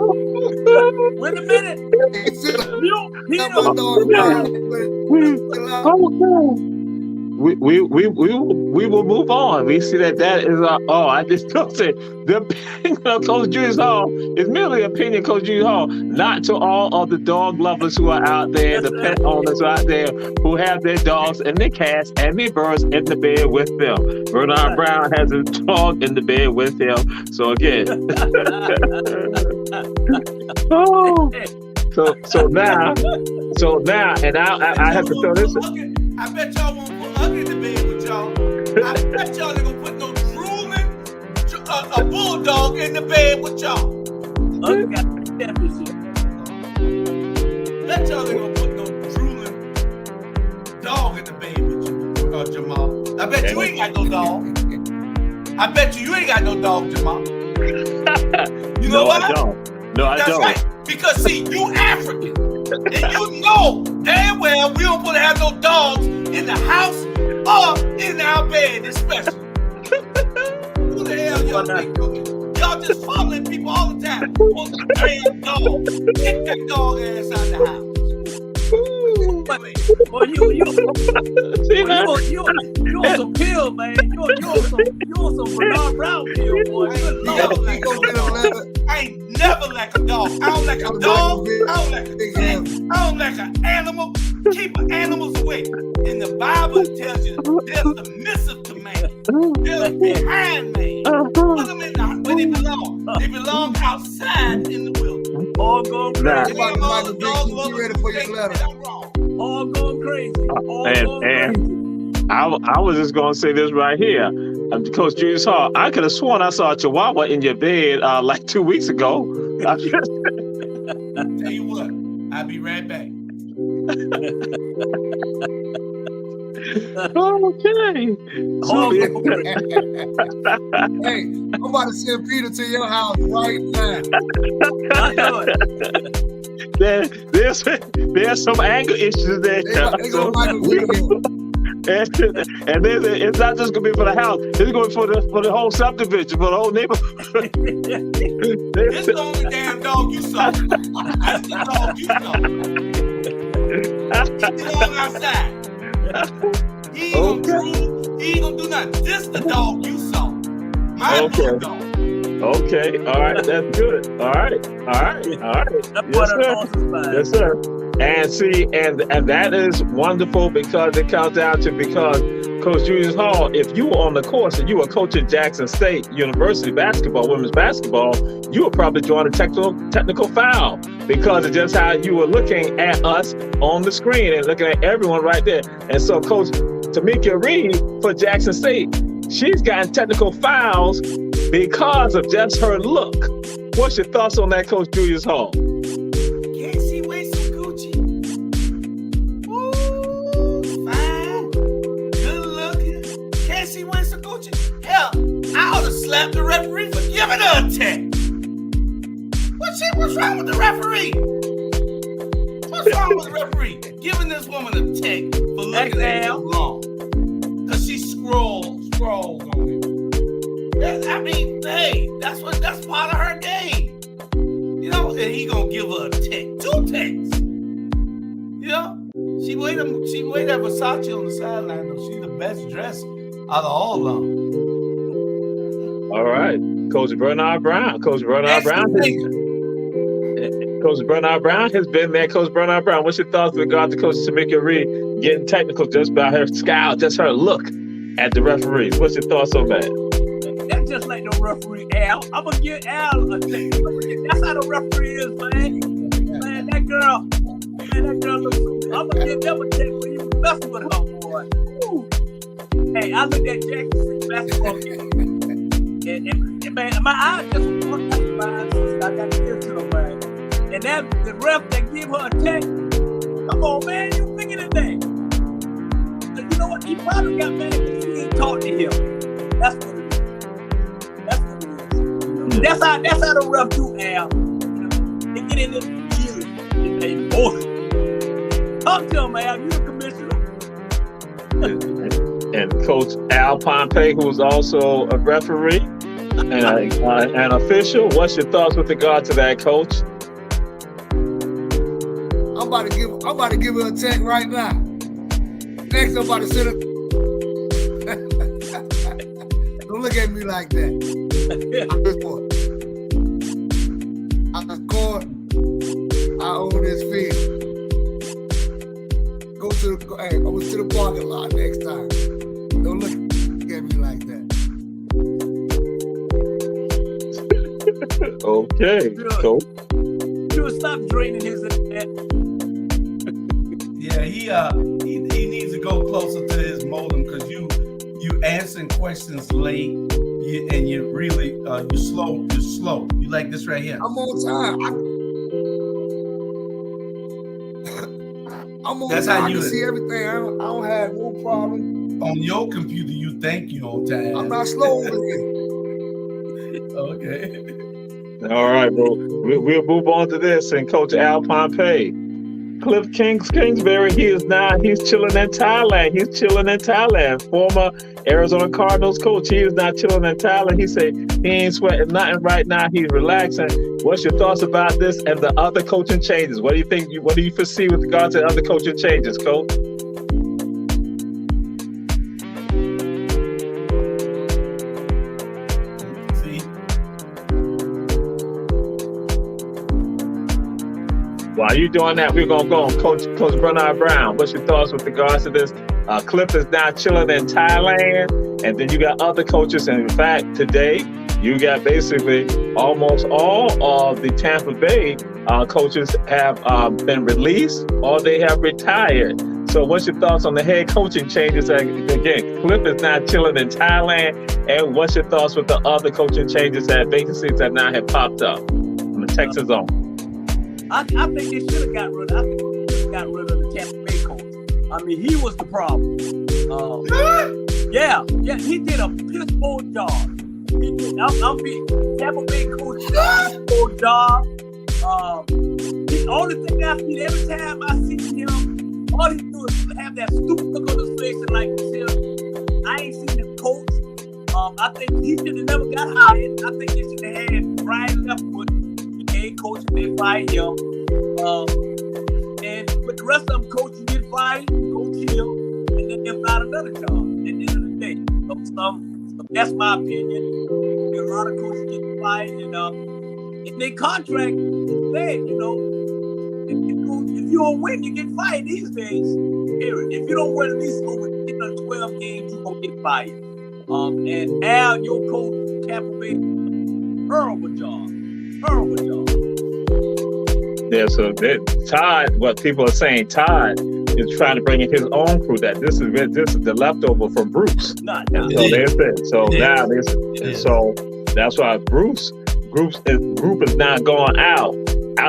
We will move on. We see that is I just don't say the opinion of Coach Julius Hall is merely opinion, Coach Julius Hall, not to all of the dog lovers who are out there, the pet owners out there who have their dogs and their cats and their birds in the bed with them. Bernard Brown has his dog in the bed with him. So again. So now, and I have to throw this. I bet y'all won't put Ugly in the bed with y'all. I bet y'all ain't gonna put no drooling a bulldog in the bed with y'all. Ugly got the championship. Bet y'all ain't gonna put no drooling dog in the bed with you, Jamal. I bet you ain't got no dog. I bet you ain't got no dog, Jamal. You know what? I don't. No, I That's don't. right. Because see, you African. And you know damn well we don't want to have no dogs in the house or in our bed, especially. Who the hell y'all think? Y'all just following people all the time. Want the damn dog. Get that dog ass out of the house. Boy, you on some pill, man. You on some Bernard Brown pill, boy. I ain't never like a dog. I don't like a dog. I don't like a cat. I don't like an animal. Keep animals away. And the Bible tells you they're submissive to man. They're behind man. Put them in where they belong. They belong outside in the wilderness. All going crazy. You ready for your letter? All going crazy. I was just going to say this right here. Coach Julius Hall, I could have sworn I saw a chihuahua in your bed like 2 weeks ago. Tell you what, I'll be right back. Okay. Hey, I'm about to send Peter to your house right now. There's some anger issues there. And then it's not just gonna be for the house; it's gonna be for the whole subdivision, for the whole neighborhood. This the only damn dog you saw. That's the dog you saw. Keep the dog outside. He ain't gonna do nothing. This the dog you saw. My dog. Okay, all right, that's good. All right. Yes, sir. And see, and that is wonderful because it comes down to Coach Julius Hall, if you were on the course and you were coaching Jackson State University basketball, women's basketball, you would probably join a technical foul because of just how you were looking at us on the screen and looking at everyone right there. And so Coach Tamika Reed for Jackson State, she's gotten technical fouls because of just her look. What's your thoughts on that, Coach Julius Hall? Can't she wear some Gucci? Ooh, fine, good looking. Can't she wear some Gucci? Hell, I ought to slap the referee for giving her a tech. What's wrong with the referee? What's wrong with the referee giving this woman a tech for looking at him long? Because she scrolls on him. I mean, hey, that's part of her game. You know, and he gonna give her a tech, 2 techs. You know? She waited at Versace on the sideline, though. She's the best dressed out of all of them. All right. Coach Bernard Brown. Coach Bernard Brown has been there. Coach Bernard Brown, what's your thoughts with regard to Coach Tamika Reed getting technical just by her scowl, just her look at the referees? What's your thoughts on that? That's just like the referee, Al. I'm going to give Al a technical. That's how the referee is, man. Man, that girl looks so good. I'm going to give them a check when you was messing with her, boy. Woo. Hey, I looked at Jackson basketball game. And man, my eyes just were mine since I got to get to them, man. And that the ref that gave her a check, come on, man, you bigger than that. So you know what? He probably got mad because he ain't talked to him. That's what it is. That's what it is. That's how the ref do, Al. They get in this feeling and they vote. Talk to him, Al. You the commissioner. And Coach Al Pompey, who's also a referee and an official. What's your thoughts with regard to that, Coach? I'm about to give her a check right now. Next, I'm about to sit her. Don't look at me like that. I scored. I own this field. I'm going to the parking lot next time. Don't look at me like that. Okay, Coach. Dude, stop draining his head. Yeah, he needs to go closer to his modem because you answering questions late and you really you're slow. You like this right here. I'm on time. I'm on That's time. how I you can see everything. I don't have no problem. On your computer, you think you're on time. I'm not slow over here. Okay. All right, bro. We'll move on to this. And Coach Al Pompey. Cliff Kingsbury, he's chilling in Thailand. He's chilling in Thailand. Former Arizona Cardinals coach. He is not chilling in Thailand. He said he ain't sweating nothing right now. He's relaxing. What's your thoughts about this and the other coaching changes? What do you think? What do you foresee with regard to other coaching changes, Coach? While you're doing that, we're going to go on Coach Bernard Brown. What's your thoughts with regards to this? Cliff is now chilling in Thailand, and then you got other coaches. And in fact, today, you got basically almost all of the Tampa Bay coaches have been released or they have retired. So what's your thoughts on the head coaching changes? Again, Cliff is now chilling in Thailand. And what's your thoughts with the other coaching changes that vacancies that now have popped up in the Texas zone? I think they should have got rid of the Tampa Bay coach. I mean, he was the problem. Yeah, he did a piss poor job. I'm being Tampa Bay coach piss poor job. The only thing I see every time I see him, all he do is have that stupid look on his face and like, I ain't seen him coach. I think he should have never got hired. I think they should have had Brian Leftwood. Coach, they fired him. And with the rest of them, coach, you get fired, go chill, and then they'll find another job at the end of the day. So that's my opinion. A lot of coaches get fired, and in their contract, it's bad, you know. If you don't win, you get fired these days. Period. If you don't win at least over 10 or 12 games, you're going to get fired. And Al, your coach, Tampa Bay, horrible job. Yeah, so Todd, what people are saying, Todd is trying to bring in his own crew. That this is the leftover from Bruce. So that's why group is now going out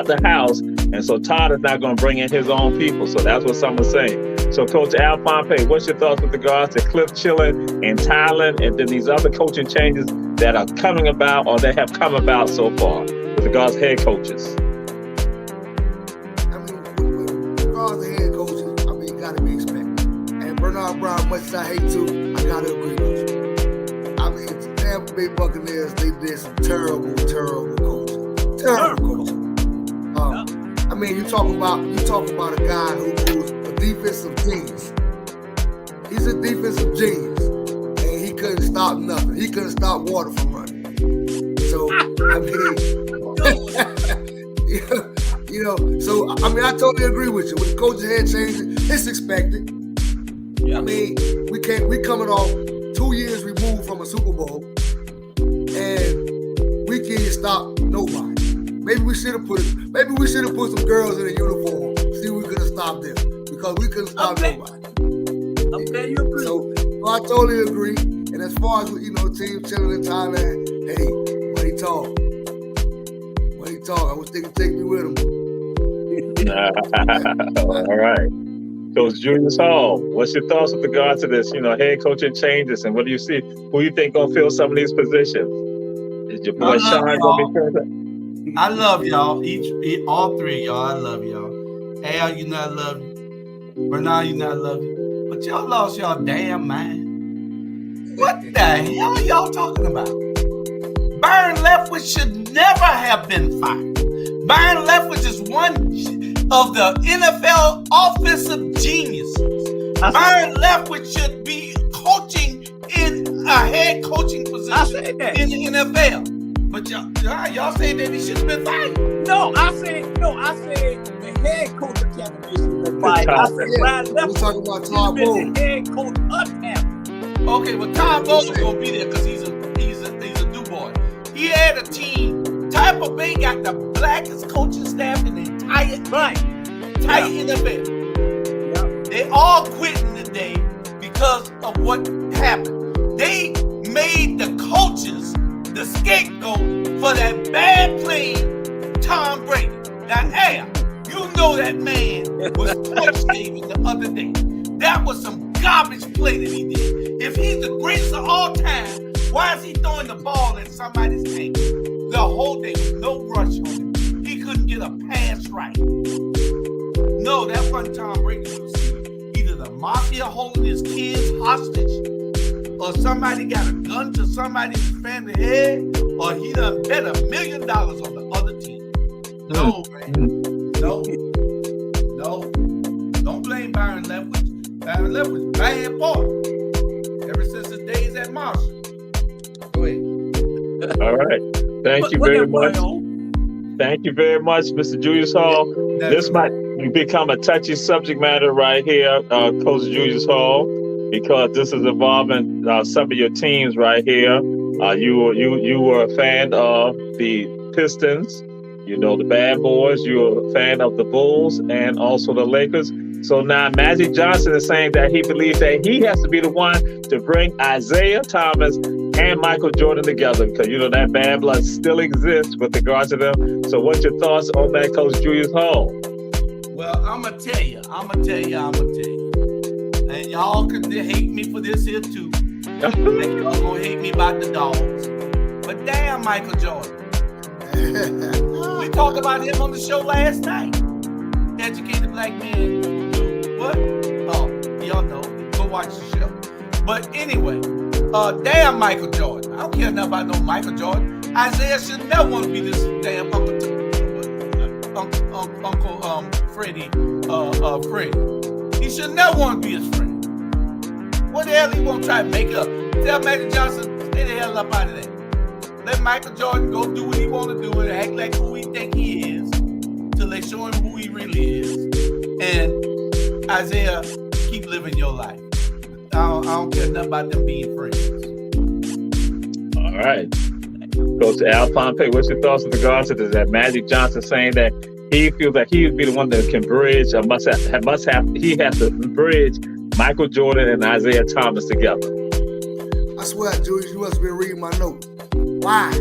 the house, and so Todd is not going to bring in his own people. So that's what someone's saying. So Coach Al Pompey, what's your thoughts with regards to Cliff chilling in Thailand, and then these other coaching changes that are coming about or that have come about so far with regards to head coaches? Brown, much as I hate to, I gotta agree with you. I mean, the Tampa Bay Buccaneers, they did some terrible coaching. Terrible coaching. I mean, you talk about a guy who's a defensive genius. He's a defensive genius, and he couldn't stop nothing. He couldn't stop water from running. So I mean, So I mean, I totally agree with you. When the coach's head changes, it's expected. Yeah. I mean, we coming off 2 years removed from a Super Bowl, and we can't stop nobody. Maybe we should have put some girls in a uniform. See, we could have stopped them because we couldn't stop nobody. I'm glad you agree. So I totally agree. And as far as teams chilling in Thailand, hey, when he talk, I was thinking take me with him. All right. Coach Julius Hall, what's your thoughts with regard to this? Head coaching changes, and what do you see? Who you think gonna fill some of these positions? Is your boy Sean gonna be present? I love y'all. All three of y'all. I love y'all. Al, you know I love you. Bernard, you know I love you. But y'all lost y'all damn mind. What the hell are y'all talking about? Byron Leftwich should never have been fired. Byron Leftwich is one of the NFL offensive geniuses. Byron Leftwich should be coaching in a head coaching position in the NFL. But y'all saying that he should have been fired. No, I said the head coach of Tampa Bay should have been fired. I said Byron Leftwich we're talking about Todd Bowles. The head coach of Tampa. Okay, well, Todd Bowles is gonna be there because he's a new boy. He had a team. Tampa Bay got the blackest coaching staff in the entire NFL. Yeah. They all quitting today because of what happened. They made the coaches the scapegoat for that bad playing Tom Brady. Now, Al, you know that man was torch shaving the other day. That was some garbage play that he did. If he's the greatest of all time, why is he throwing the ball at somebody's ankle the whole day with no rush on him? He couldn't get a pass right. No, that wasn't Tom Brady. Either the mafia holding his kids hostage, or somebody got a gun to somebody's family head, or he done bet $1 million on the other team. No, man. No. Don't blame Byron Leftwich. Byron Leftwich, bad boy. Ever since his days at Marshall. Go ahead. All right. Thank you very much. Thank you very much, Mr. Julius Hall. This might become a touchy subject matter right here, Coach Julius Hall, because this is involving some of your teams right here. You were a fan of the Pistons, the Bad Boys. You were a fan of the Bulls and also the Lakers. So now Magic Johnson is saying that he believes that he has to be the one to bring Isaiah Thomas and Michael Jordan together, because that bad blood still exists with regard to them. So what's your thoughts on that, Coach Julius Hall? Well, I'm gonna tell you. And y'all can hate me for this here too. And y'all gonna hate me about the dogs. But damn, Michael Jordan. We talked about him on the show last night. Educated black man. What? Oh, y'all know. Go watch the show. But anyway, damn Michael Jordan. I don't care nothing about no Michael Jordan. Isaiah should never want to be this damn Uncle Freddie. Freddie. He should never want to be his friend. What the hell he want to try to make up? Tell Magic Johnson, stay the hell up out of that. Let Michael Jordan go do what he want to do and act like who he think he is till they show him who he really is. And Isaiah, keep living your life. I don't care nothing about them being friends. All right. Go to Al Pompey. What's your thoughts with regards to this? That Magic Johnson saying that he feels that he would be the one that can bridge, or he has to bridge Michael Jordan and Isaiah Thomas together. I swear, Julius, you must have been reading my notes. Why?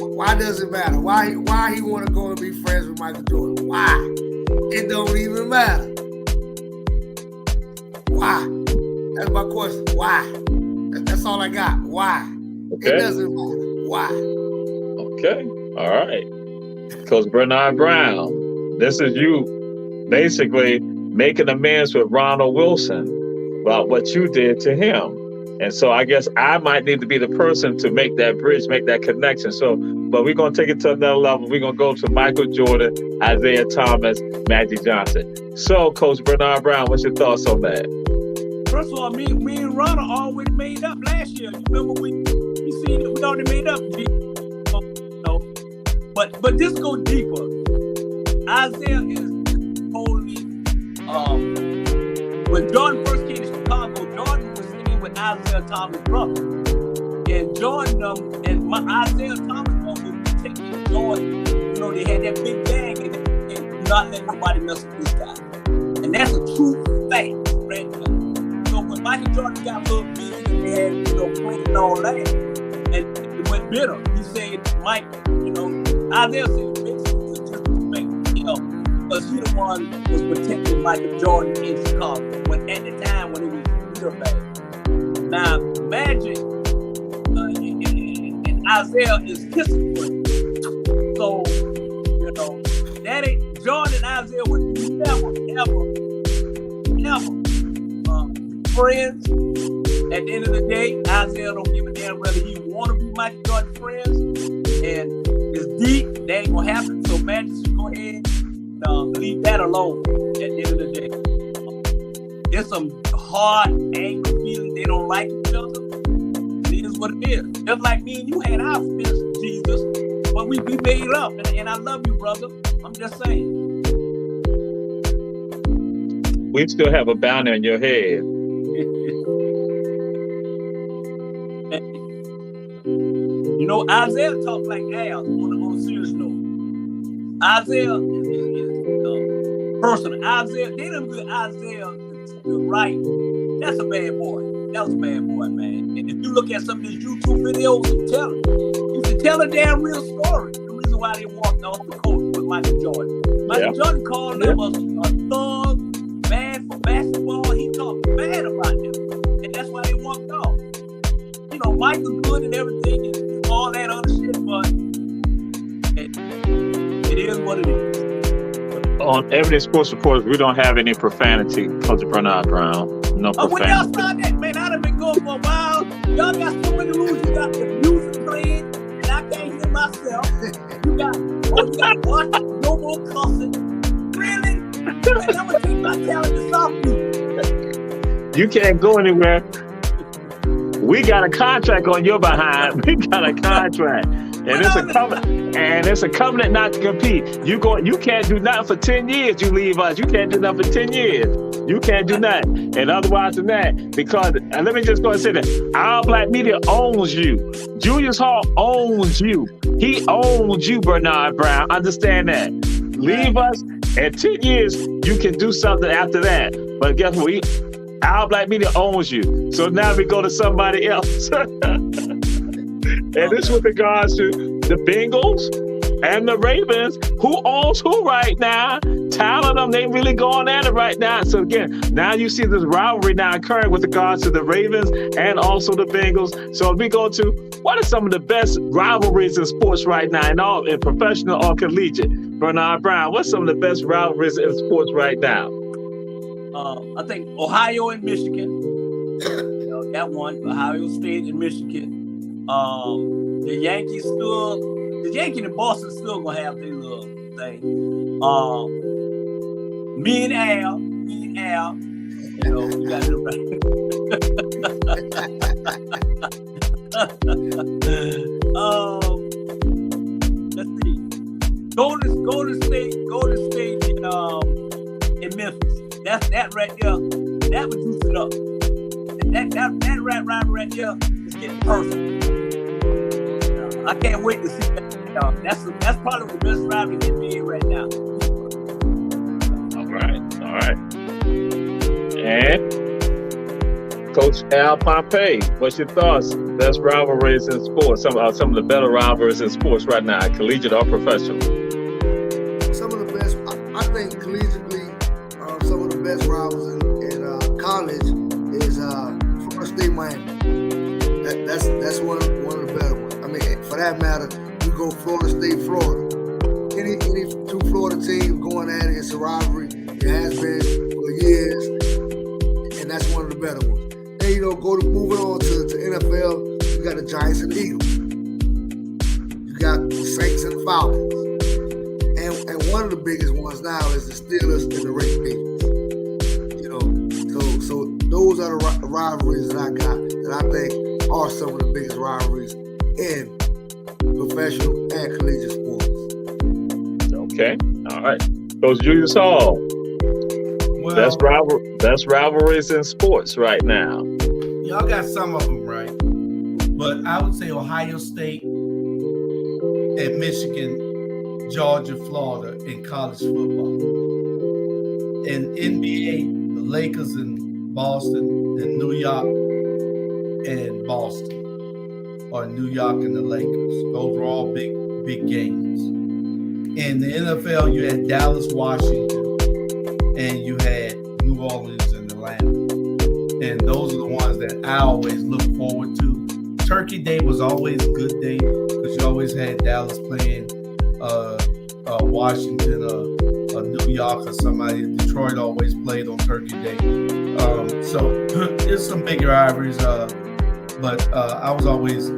Why does it matter? Why he want to go and be friends with Michael Jordan? Why? It don't even matter. Why? That's my question. Why? That's all I got. Why? Okay. It doesn't matter. Why? Okay. All right. Coach Bernard Brown, this is you basically making amends with Ronald Wilson about what you did to him. And so I guess I might need to be the person to make that bridge, make that connection. So, but we're going to take it to another level. We're going to go to Michael Jordan, Isaiah Thomas, Magic Johnson. So, Coach Bernard Brown, what's your thoughts on that? First of all, me and Ron already made up last year. You remember we seen it? We already made up. You know, but this go deeper. Isaiah is totally. When Jordan first came to Chicago, Jordan was sitting with Isaiah Thomas' brother, and Jordan and Isaiah Thomas was protecting Jordan. You know, they had that big bang and not letting nobody mess with this guy, and that's a true fact, right? So when Michael Jordan got a little big and they had, you know, playing and all that, and it went bitter. He said, Mike, you know, Isaiah said, basically, it's just respect, you know, because he the one was protecting Michael Jordan in Chicago when at the time when it was real bad. Now, Magic and Isaiah is kissing for him. So, you know, that ain't Jordan and Isaiah would never friends. At the end of the day, Isaiah don't give a damn whether he want to be Michael Jordan friends, and it's deep. That ain't gonna happen. So Magic should go ahead and leave that alone. At the end of the day, there's some hard, angry feelings. They don't like each other. It is what it is. Just like me and you had our fist, Jesus, but we made up, and I love you, brother. I'm just saying. We still have a bounty on your head. You know, Isaiah talks like Al on a serious note. Isaiah is personal. Isaiah, they didn't do Isaiah the right. That's a bad boy. That was a bad boy, man. And if you look at some of these YouTube videos, you can tell a damn real story. The reason why they walked off the court with Michael Jordan. Michael Jordan called them a thug, bad for basketball. He talked bad about them. And that's why they walked off. You know, Michael's good and everything and all that other shit, but it is what it is. On Ebony Sports Reports, we don't have any profanity, Coach Bernard Brown. No profanity. When y'all start that, man, I done been going for a while. Y'all got so many rules. You got the music playing, and I can't hear myself. You got watch, no more cussing. Really? Man, I'm gonna take my talent to stop you. You can't go anywhere. We got a contract on your behind. We got a contract. And it's a covenant. And it's a covenant not to compete. You can't do nothing for 10 years. You leave us. You can't do nothing for 10 years. You can't do nothing. And otherwise than that, because, and let me just go and say that, Our Black Media owns you. Julius Hall owns you. He owns you, Bernard Brown. Understand that. Leave us. In 10 years, you can do something after that. But guess what? Our Black Media owns you. So now we go to somebody else. And this with regards to the Bengals and the Ravens. Who owns who right now? Talent them, they really going at it right now. So again, now you see this rivalry now occurring with regards to the Ravens and also the Bengals. So we go to, what are some of the best rivalries in sports right now, in professional or collegiate? Bernard Brown, what's some of the best rivalries in sports right now? I think Ohio and Michigan. You know, that one, Ohio State and Michigan. The Yankees and Boston still gonna have their little thing. Me and Al, you know, we got it right. Let's see. Golden State in Memphis. That's that right there. That would juice it up. That right there is getting perfect. I can't wait to see that. That's probably the best rivalry in the NBA right now. All right. And Coach Al Pompey, what's your thoughts? Best rivalries in sports. Some of the better rivalries in sports right now, collegiate or professional. Some of the best, I think, collegiately, some of the best rivals in college is Florida State, Miami. That's one of the better ones. I mean, for that matter, you go Florida State, Florida. Any two Florida teams going at it, it's a rivalry. It has been for years, and that's one of the better ones. then moving on to NFL. You got the Giants and the Eagles. You got the Saints and the Falcons. And one of the biggest ones now is the Steelers and the Ravens. So those are the rivalries that I got that I think are some of the biggest rivalries in professional and collegiate sports. Okay. All right. Coach Julius Hall. Well, that's rivalries in sports right now. Y'all got some of them right. But I would say Ohio State and Michigan, Georgia, Florida in college football. In NBA, the Lakers in Boston and New York and Boston, or New York and the Lakers. Those were all big games. In the NFL, you had Dallas, Washington, and you had New Orleans and Atlanta. And those are the ones that I always look forward to. Turkey Day was always a good day because you always had Dallas playing Washington or New York or somebody. Detroit always played on Turkey Day. So there's some bigger rivalries, but I always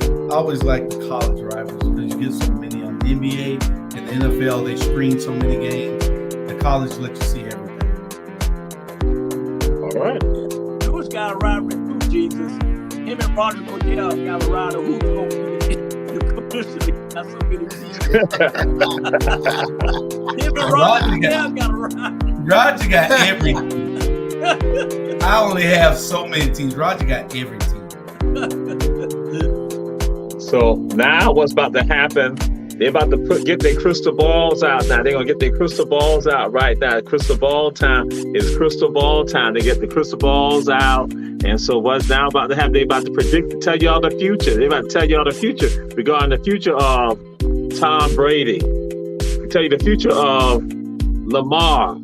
like the college rivalries because you get so many on the NBA and the NFL. They screen so many games. The college let you see everything. All right. Jewish got a rivalry too, Jesus. Him and Roger Goodell got a rivalry. Who's going to be the commissioner? That's so many teams. Him and Roger Goodell got a rivalry. Roger got everything. I only have so many teams. Roger got every team. So now what's about to happen? They're about to get their crystal balls out now. They're going to get their crystal balls out right now. Crystal ball time is crystal ball time. They get the crystal balls out. And so what's now about to happen? They're about to predict, tell you all the future. They're about to tell you all the future regarding the future of Tom Brady. They tell you the future of Lamar.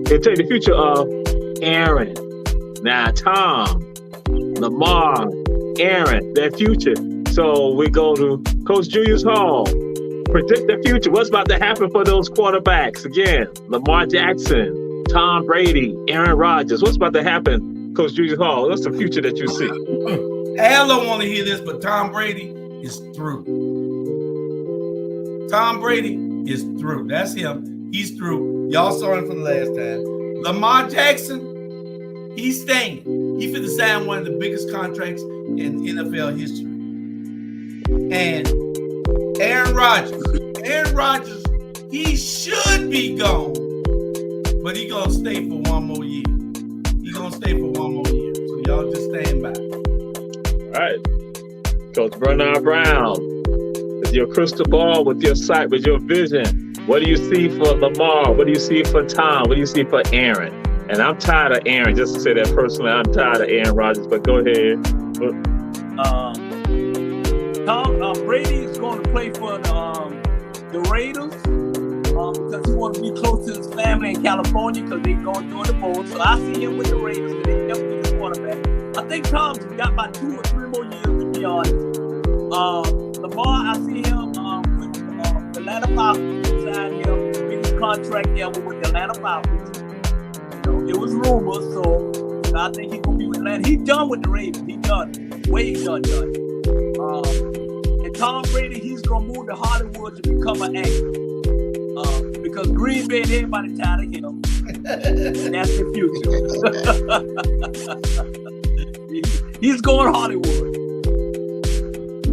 They tell you the future of Aaron. Now, Tom, Lamar, Aaron, their future. So we go to Coach Julius Hall. Predict the future. What's about to happen for those quarterbacks? Again, Lamar Jackson, Tom Brady, Aaron Rodgers. What's about to happen, Coach Julius Hall? What's the future that you see? Al don't want to hear this, but Tom Brady is through. Tom Brady is through. That's him. He's through. Y'all saw him from the last time. Lamar Jackson, he's staying. He finna sign one of the biggest contracts in NFL history. And Aaron Rodgers, he should be gone, but he gonna stay for one more year. So y'all just stand by. All right. Coach Bernard Brown, with your crystal ball, with your sight, with your vision, what do you see for Lamar? What do you see for Tom? What do you see for Aaron? And I'm tired of Aaron, just to say that personally, I'm tired of Aaron Rodgers, but go ahead. Tom Brady is going to play for the Raiders because he wants to be close to his family in California because they're going through the bowl. So I see him with the Raiders because they definitely his quarterback. I think Tom's got about 2 or 3 more years, to be honest. Lamar, I see him with the Atlanta Falcons. Signed him, the biggest contract ever with the Atlanta Falcons. It was rumors, so I think he's going to be with Atlanta. He's done with the Ravens. He's done. Way done. And Tom Brady, he's going to move to Hollywood to become an actor. Because Green Bay, everybody tired of him. And that's the future. He's going Hollywood.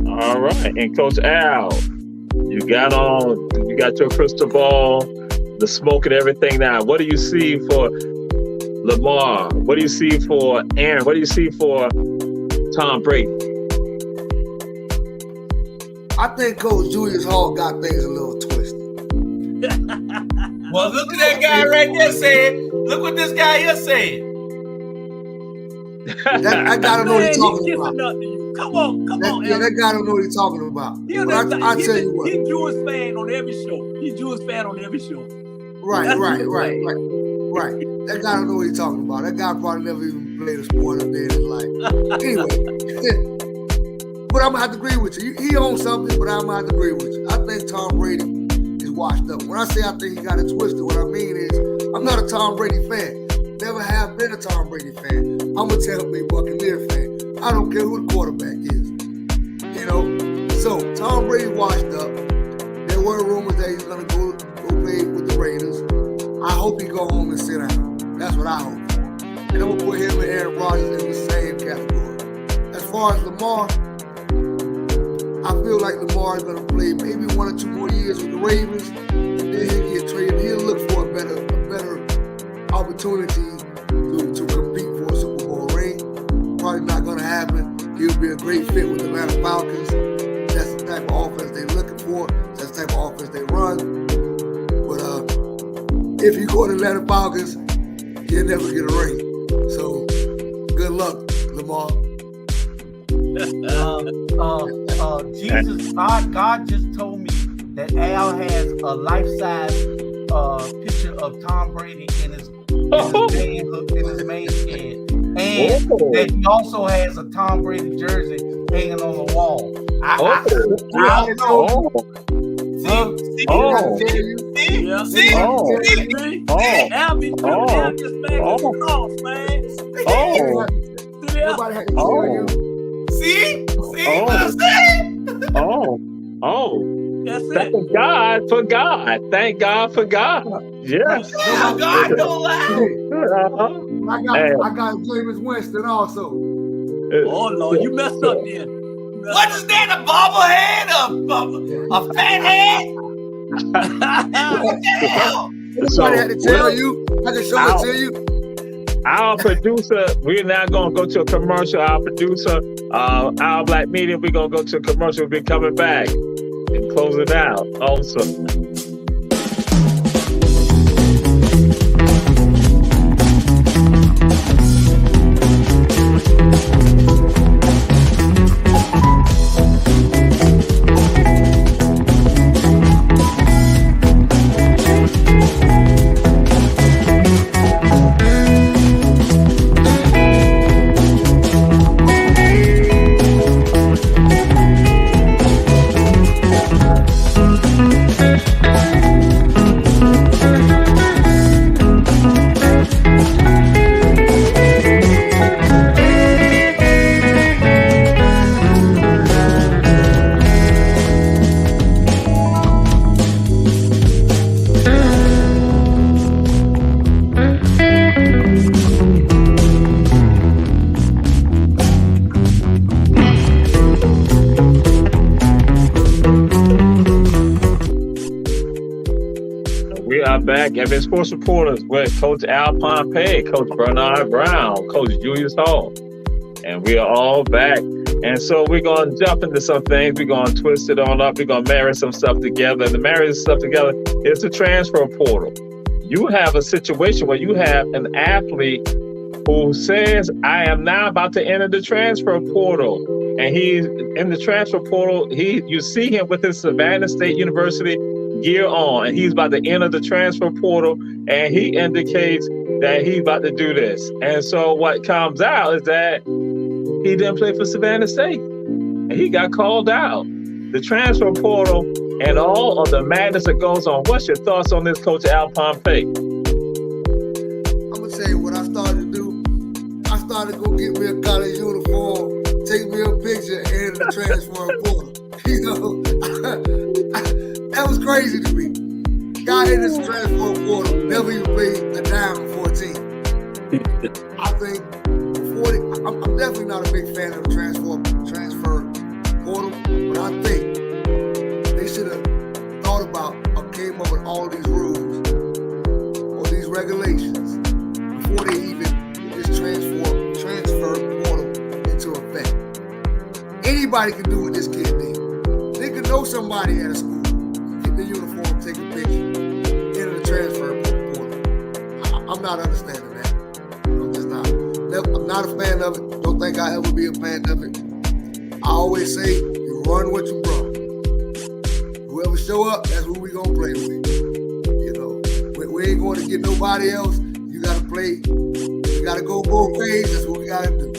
All right. And Coach Al, you got your crystal ball, the smoke and everything now. What do you see for Lamar? What do you see for Aaron? What do you see for Tom Brady? I think Coach Julius Hall got things a little twisted. Well, look at that guy right there saying, look what this guy here saying. I gotta know what he's talking about. Come on. That guy don't know what he's talking about. I tell you what. He's Jewish fan on every show. Right. That guy don't know what he's talking about. That guy probably never even played a sport a day in his life. Anyway, but I'm gonna have to agree with you. He owns something, but I'm gonna have to agree with you. I think Tom Brady is washed up. When I say I think he got it twisted, what I mean is I'm not a Tom Brady fan. never have been a Tom Brady fan. I'm a Tampa Bay Buccaneer fan. I don't care who the quarterback is. You know, so Tom Brady washed up. There were rumors that he's gonna go play with the Raiders. I hope he go home and sit down. That's what I hope. And I'm gonna put him and Aaron Rodgers in the same category. As far as Lamar, I feel like Lamar is gonna play maybe 1 or 2 more years with the Ravens, and then he'll get traded. He'll look for a better opportunity to compete for a Super Bowl ring. Probably not gonna happen. He'll be a great fit with the Atlanta Falcons. That's the type of offense they're looking for. That's the type of offense they run. But if you go to the Atlanta Falcons, you'll never get a ring. So good luck, Lamar. Jesus, God just told me that Al has a life-size picture of Tom Brady in his main head, and that he also has a Tom Brady jersey hanging on the wall. I don't know. Nobody had to tell you. See what I'm saying? That's it. Thank God for God. Thank God for God. Yes. Oh, God, don't lie. I got Jameis Winston also. Oh Lord, you messed up then. What is that? A bobblehead? A fat head? What the hell? Nobody had to tell you. I can show it to you. Our producer, we're now going to go to a commercial. Our producer, Our Black Media, we're going to go to a commercial. We'll be coming back and close it out also. Back, Ebony Sports Reporters with Coach Al Pompey, Coach Bernard Brown, Coach Julius Hall, and we are all back. And so we're going to jump into some things. We're going to twist it on up. We're going to marry some stuff together. And to marry this stuff together is the transfer portal. You have a situation where you have an athlete who says, I am now about to enter the transfer portal. And he's in the transfer portal. You see him with his Savannah State University gear on, and he's about to enter the transfer portal, and he indicates that he's about to do this. And so what comes out is that he didn't play for Savannah State, and he got called out. The transfer portal and all of the madness that goes on. What's your thoughts on this, Coach Al Pompey? I'm gonna tell you what I started to do. I started to go get me a college uniform, take me a picture, and the transfer portal. You know, that was crazy to me. Guy in this transfer portal never even played a dime for a team. I think I'm definitely not a big fan of the transfer portal, but I think they should have thought about or came up with all these rules or these regulations before they even get this transfer portal into effect. Anybody can do what this kid did. They could know somebody at a school, get the uniform, take a picture, enter the transfer portal. I'm not understanding that. I'm just not. I'm not a fan of it. Don't think I'll ever be a fan of it. I always say, you run what you run. Whoever show up, that's who we gonna play with. You know, we ain't going to get nobody else. You gotta play. You gotta go both ways. That's what we gotta do.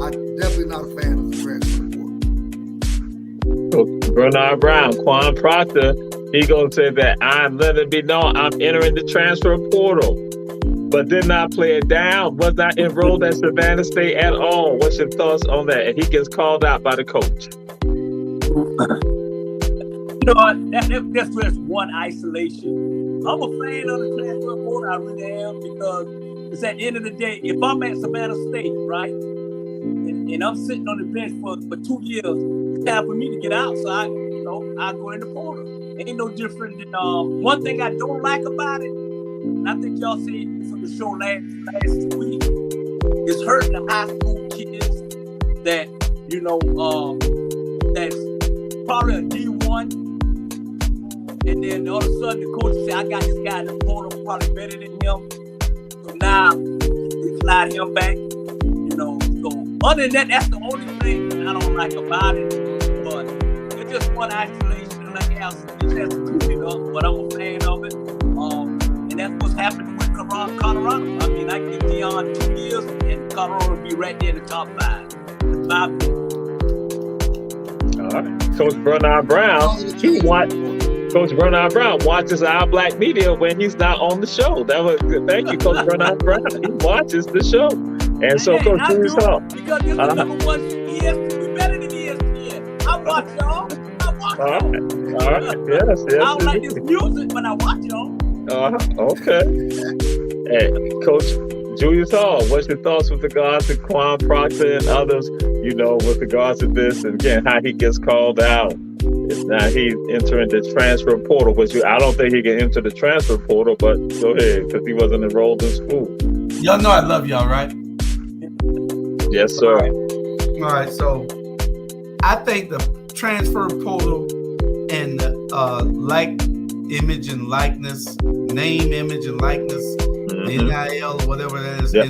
I'm definitely not a fan of the transfer portal. Bernard Brown, Quan Proctor He gonna say that I'm letting it be known I'm entering the transfer portal, but did not play it down. Was not enrolled at Savannah State at all. What's your thoughts on that? And he gets called out by the coach. You know what? That's just one isolation. I'm a fan of the transfer portal. I really am, because it's at the end of the day, if I'm at Savannah State, right, and I'm sitting on the bench for 2 years, it's time for me to get out. So I go in the portal. Ain't no different than one thing I don't like about it. And I think y'all see it from the show last week. It's hurting the high school kids that that's probably a D1. And then all of a sudden the coach said, I got this guy in the portal probably better than him. So now they slide him back. So other than that, that's the only thing I don't like about it. But it's just one isolation, like Al just has to clean it up. But I'm a fan of it. And that's what's happening with Colorado. I mean, I give Deion 2 years and Colorado will be right there in the top 5. That's my opinion. All right. Coach Bernard Brown, Coach Bernard Brown watches our black media when he's not on the show. That was good. Thank you, Coach Bernard Brown. He watches the show. And so, Coach Julius Hall. Because this is number one ESPN. We better than ESPN. I watch y'all. All right. Yes. I don't like this music, but I watch y'all. Okay. Hey, Coach Julius Hall, what's your thoughts with regards to Quan Proctor and others, with regards to this, and again, how he gets called out? Now he's entering the transfer portal, which I don't think he can enter the transfer portal, but go ahead, because he wasn't enrolled in school. Y'all know I love y'all, right? Yes, sir. All right, so I think the transfer portal and image and likeness, name, image, and likeness, NIL or whatever that is. Yep,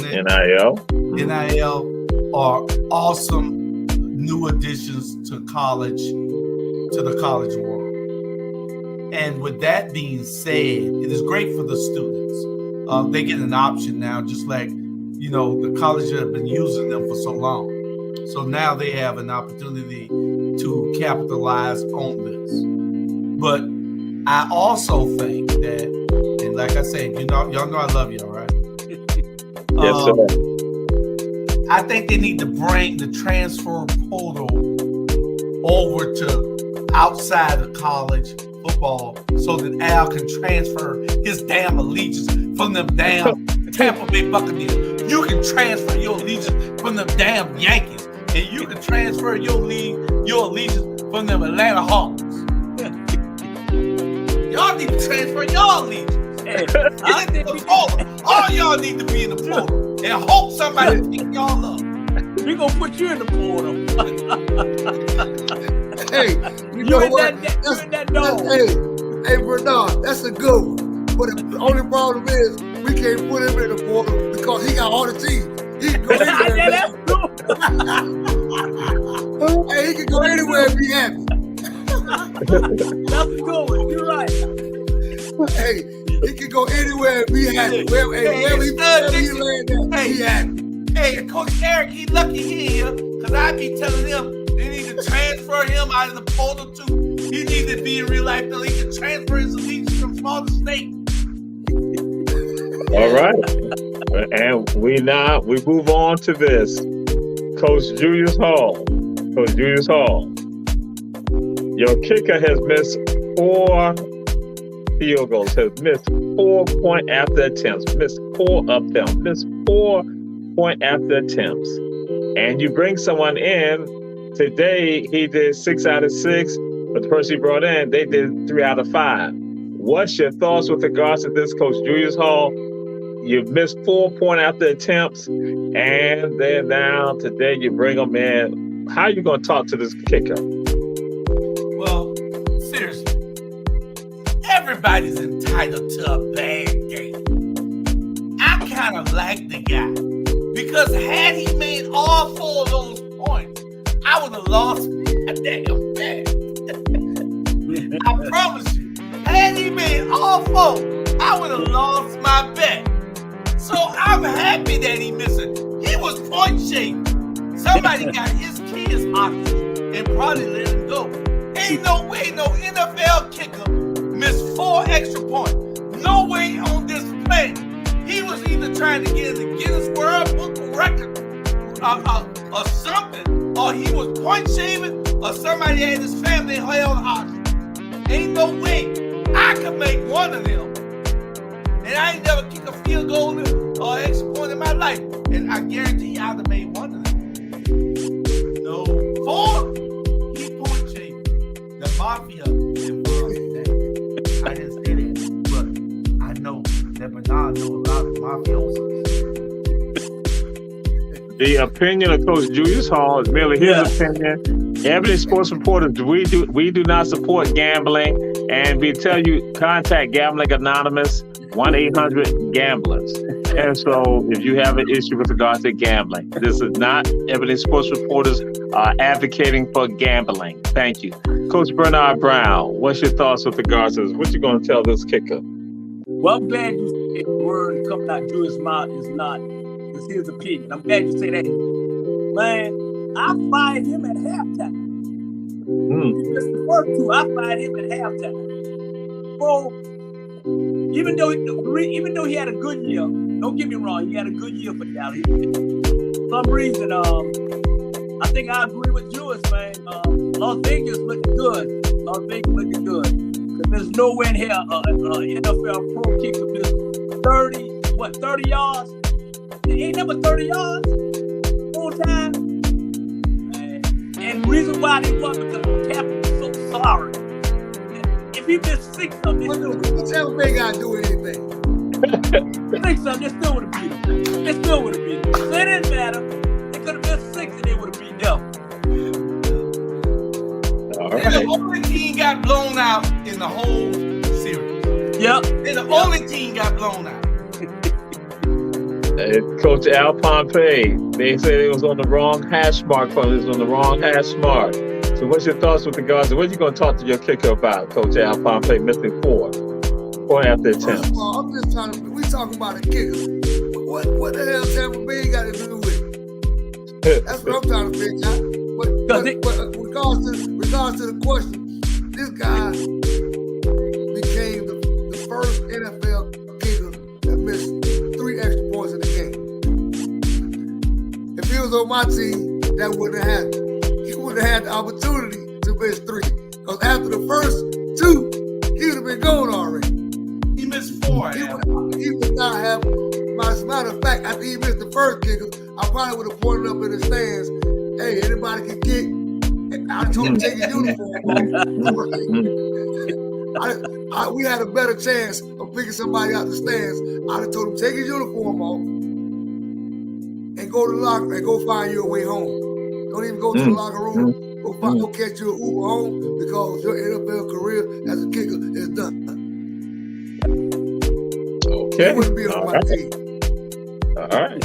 NIL are awesome new additions to the college world. And with that being said, it is great for the students. They get an option now, just like, the colleges have been using them for so long. So now they have an opportunity to capitalize on this. But I also think that, and like I said, y'all know I love y'all, right? Yes, sir. I think they need to bring the transfer portal over to outside of college football so that Al can transfer his damn allegiance from them damn Tampa Bay Buccaneers. You can transfer your allegiance from them damn Yankees, and you can transfer your allegiance from them Atlanta Hawks. Y'all need to transfer your allegiance. I think all y'all need to be in the portal and hope somebody pick y'all up. We gonna put you in the portal. Hey, you know what? Hey, Bernard, that's a good one. But the only problem is we can't put him in the portal because he got all the teams. He can go anywhere. Hey, he can go anywhere and be happy. That's a good one. You're right. Hey, he can go anywhere and be happy. Wherever he land at, he happy. Hey, Coach Eric, he lucky he here, because I be telling him they need to transfer him out of the portal too. He needs to be in real life so he can transfer his allegiance from Florida State. All right. And we move on to this. Coach Julius Hall. Coach Julius Hall. Your kicker has missed 4 field goals, has missed 4 point after attempts, missed 4 of them, missed 4 point after attempts. And you bring someone in. Today, he did 6 out of 6, but the person he brought in, they did 3 out of 5. What's your thoughts with regards to this, Coach Julius Hall? You've missed 4 point after attempts, and then now today you bring them in. How are you going to talk to this kicker? Well, seriously, everybody's entitled to a bad game. I kind of like the guy because had he made all 4 of those points, I would have lost my damn bet. I promise you, had he made all 4, I would have lost my bet. So I'm happy that he missed it. He was point shaped. Somebody got his kids honest and probably let him go. Ain't no way no NFL kicker extra point. No way on this planet. He was either trying to get in the Guinness World Book of Records or something, or he was point shaving, or somebody had his family held hostage. Ain't no way I could make one of them. And I ain't never kicked a field goal or extra point in my life. And I guarantee you I'd have made one of them. No. 4, he point shaving. The mafia involved in that. I didn't say that, but I know that Bernard knows a lot of mafiosos. The opinion of Coach Julius Hall is merely his opinion. Ebony Sports Reporters, we do not support gambling, and we tell you contact Gambling Anonymous 1-800-GAMBLERS. And so, if you have an issue with regards to gambling, this is not Ebony Sports Reporters advocating for gambling. Thank you, Coach Bernard Brown. What's your thoughts with regards to this? What you going to tell this kicker? Well, I'm glad you said the word coming out Julius' mouth is not. It's his opinion. I'm glad you say that. Man, I fired him at halftime. He missed the first 2. I fired him at halftime. Bro, even though he had a good year, don't get me wrong, he had a good year for Dallas. For some reason, I think I agree with Julius, man. Las Vegas looking good. Las Vegas looking good. There's nowhere in here NFL pro kicker miss 30 yards. It ain't never 30 yards full time. And the reason why they won because the captain was so sorry. If he missed 6 of them, they still would have Tampa Bay got to do anything. 6 of them, they still would have beat them. They still would have beat them. So it didn't matter. They could have missed 6 and they would have beat them. All They're right. the only team got blown out in the whole series. Yep. They're the only team got blown out. Coach Al Pompey, they said it was on the wrong hash mark. It was on the wrong hash mark. So what's your thoughts with regards to what are you going to talk to your kicker about, Coach Al Pompey, missing 4 after First attempts? of all, I'm just trying to. We talking about a kicker. What the hell Tampa Bay got to do with it? That's what I'm trying to figure out. But regards to the question, this guy became the first NFL kicker that missed 3 extra points in the game. If he was on my team, that wouldn't have happened. He wouldn't have had the opportunity to miss 3. Because after the first 2, he would have been gone already. He missed 4. He would not have. As a matter of fact, after he missed the first kicker, I probably would have pointed up in the stands. Hey, anybody can kick. I told him to take his uniform off. We had a better chance of picking somebody out the stands. I'd have told him take his uniform off and go to the locker and go find your way home. Don't even go to the locker room. Go catch you an Uber home because your NFL career as a kicker is done. Okay. He wouldn't be on my team. All right.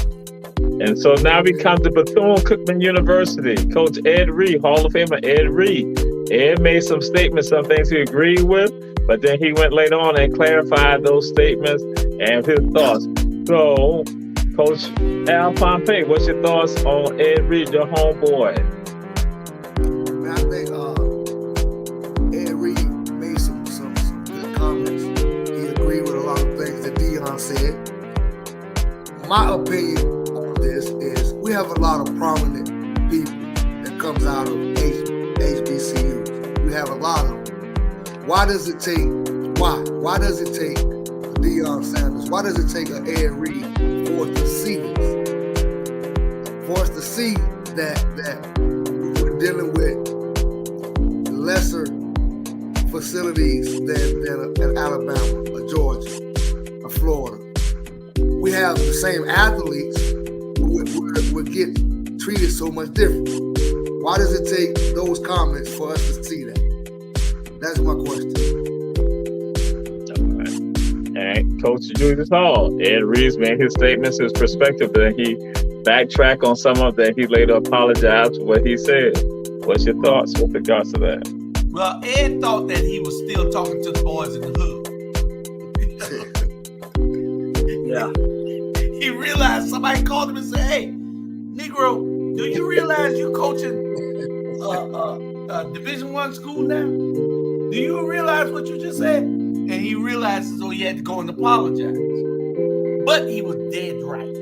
And so now we come to Bethune-Cookman University. Coach Ed Reed, Hall of Famer Ed Reed. Ed made some statements, some things he agreed with, but then he went later on and clarified those statements and his thoughts. So, Coach Al Pompey, what's your thoughts on Ed Reed, your homeboy? I think Ed Reed made some good comments. He agreed with a lot of things that Dion said. My opinion on this is we have a lot of prominent people that comes out of HBCUs. We have a lot of them. Why does it take Deion Sanders? Why does it take an Ed Reed for us to see this? For us to see that we're dealing with lesser facilities than Alabama or Georgia or Florida. We have the same athletes, we get treated so much different. Why does it take those comments for us to see that? That's my question. All right. And Coach Julius Hall, Ed Reed made his statements, his perspective, that he backtracked on some of that. He later apologized for what he said. What's your thoughts with regards to that? Well, Ed thought that he was still talking to the boys in the hood. Yeah. He realized somebody called him and said, "Hey, Negro, do you realize you coaching Division I school now? Do you realize what you just said?" And and he realizes, he had to go and apologize. But he was dead right.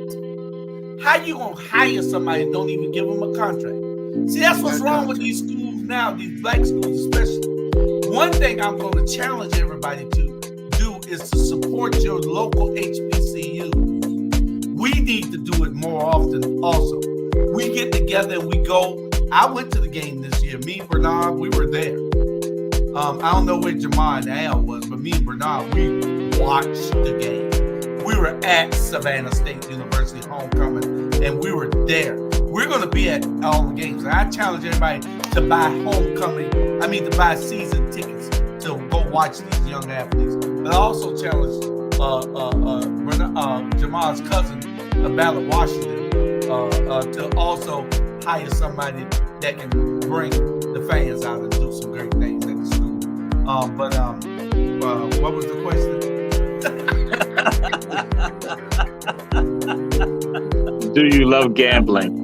How you gonna hire somebody and don't even give them a contract? See, that's what's wrong with these schools now, these black schools especially. One thing I'm going to challenge everybody to do is to support your local HBCU. We need to do it more often also. We get together and we go. I went to the game this year. Me and Bernard, we were there. I don't know where Jamal and Al was, but me and Bernard, we watched the game. We were at Savannah State University homecoming, and we were there. We're going to be at all the games. I challenge everybody to buy to buy season tickets to go watch these young athletes. But I also challenge Jamal's cousin, Ballard Washington, to also hire somebody that can bring the fans out and do some great things at the school. What was the question? Do you love gambling?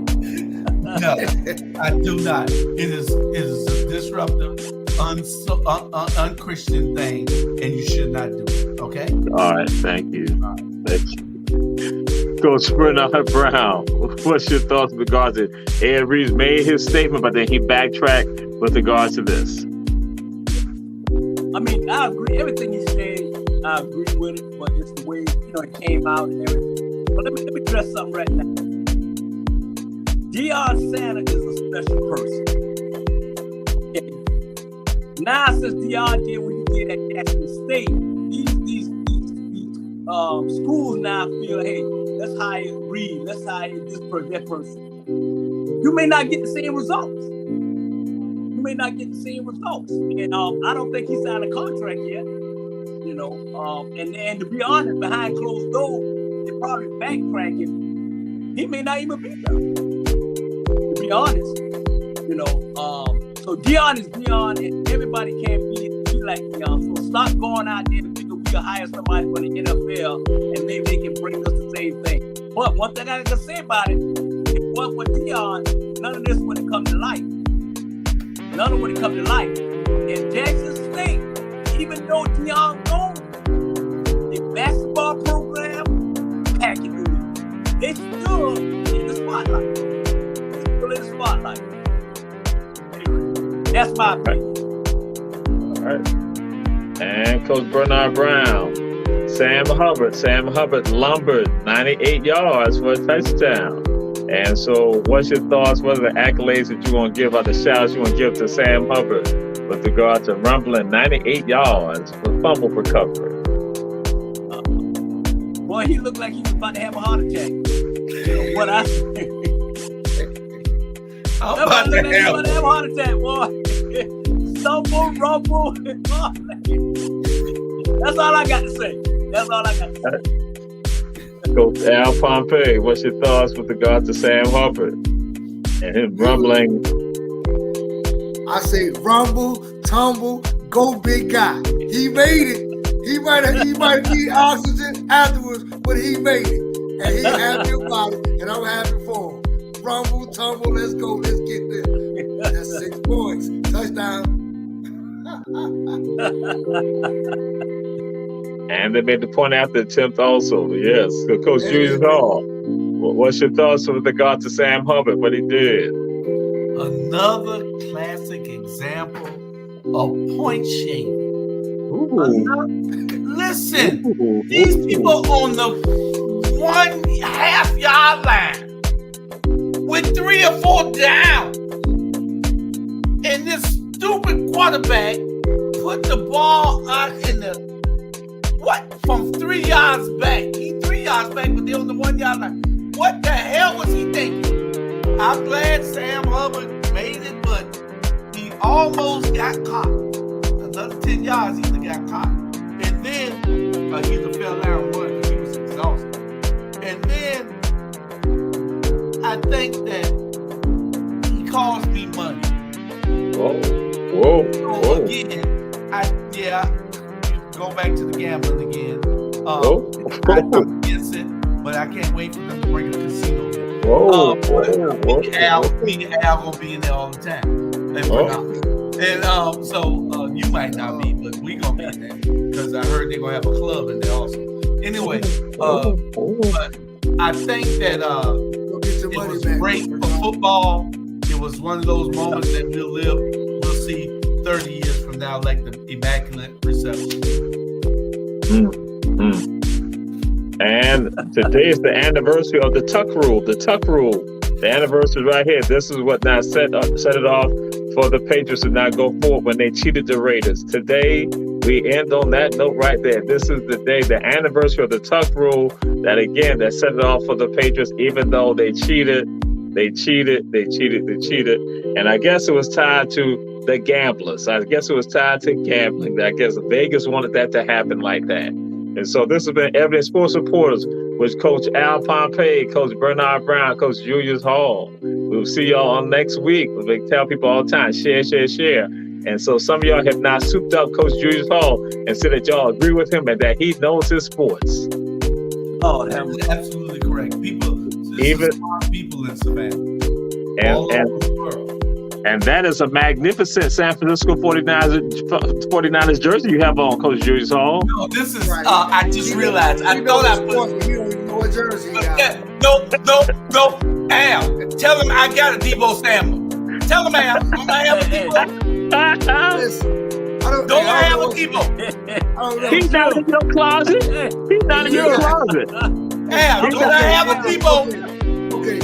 No, I do not. It is a disruptive, unchristian thing, and you should not do it. Okay. All right. Thank you. Coach Bernard Brown, what's your thoughts with regards to Ed Reeves made his statement, but then he backtracked with regards to this? I mean, I agree. Everything he said, I agree with it, but it's the way, it came out and everything. But let me address something right now. Deion Sanders is a special person. Okay. Now, since Deion did what he did at Jackson State, these schools now feel, hey, let's hire Reed, let's hire this person, that person. You may not get the same results. And I don't think he signed a contract yet. And to be honest, behind closed doors, they're probably backtracking. He may not even be there. To be honest, so Deion is Deion, and everybody can't be like Deion. So stop going out there and think we'll hire somebody from the NFL and maybe they can bring us the same thing. But one thing I can say about it, if it wasn't for Deion, none of this would have come to light. None of it would have come to light. In Jackson State, even though Deion gone, the basketball program, packing they still in the spotlight. Anyway, that's my opinion. All right. And Coach Bernard Brown, Sam Hubbard lumbered 98 yards for a touchdown. And so what's your thoughts? What are the accolades that you want to give, or the shouts you want to give to Sam Hubbard with regard to rumbling 98 yards for fumble recovery? Boy, he looked like he was about to have a heart attack. What I said. I'm about to have a heart attack, boy. Stumble, rumble. That's all I got to say. Coach Al Pompey, what's your thoughts with regard to Sam Hubbard and his rumbling? I say rumble, tumble, go big guy. He made it. He might need oxygen afterwards, but he made it. And he's happy about it, and I'm happy for him. Rumble, tumble, let's go. Let's get there. That's 6 points. Touchdown. And they made the point after the attempt also. Yes. Coach Julius Hall, what's your thoughts with regard to Sam Hubbard, what he did? Another classic example of point shaving. Listen, these people on the 1.5 yard line with 3 or 4 down, and this stupid quarterback put the ball out in the from 3 yards back. He 3 yards back, but they're on the 1 yard line. What the hell was he thinking? I'm glad Sam Hubbard made it, but he almost got caught. Another 10 yards, he got caught. And then he either fell down or run because he was exhausted. And then I think that he cost me money. Whoa. So again, go back to the gambling again. I'm against it, but I can't wait for them to bring a casino in. Me and Al gonna be in there all the time. And so you might not be, but we gonna be there because I heard they're gonna have a club in there also. Anyway, but I think that it was great for football. It was one of those moments that we'll see 30 years from now, like the Immaculate Reception. And today is the anniversary of the Tuck Rule. The Tuck Rule. The anniversary right here. This is what now set it off for the Patriots to not go forward when they cheated the Raiders. Today, we end on that note right there. This is the day, the anniversary of the Tuck Rule. That again, that set it off for the Patriots, even though they cheated. And I guess it was tied to the gamblers. I guess it was tied to gambling. I guess Vegas wanted that to happen like that. And so this has been Ebony Sports Reporters with Coach Al Pompey, Coach Bernard Brown, Coach Julius Hall. We'll see y'all on next week. We tell people all the time, share. And so some of y'all have not souped up Coach Julius Hall and said that y'all agree with him and that he knows his sports. Oh, that's absolutely correct. People in Savannah. All over the world. And that is a magnificent San Francisco 49ers jersey you have on, Coach Julius Hall. No, this is, I just realized. I thought I put. You don't even know what jersey you got. No. Al, tell him I got a Debo Samuel. Tell him, Al, don't I have a Debo? Listen, Don't I have a Debo? He's not in your closet. He's not in your closet. Al, don't I have a Debo? Okay.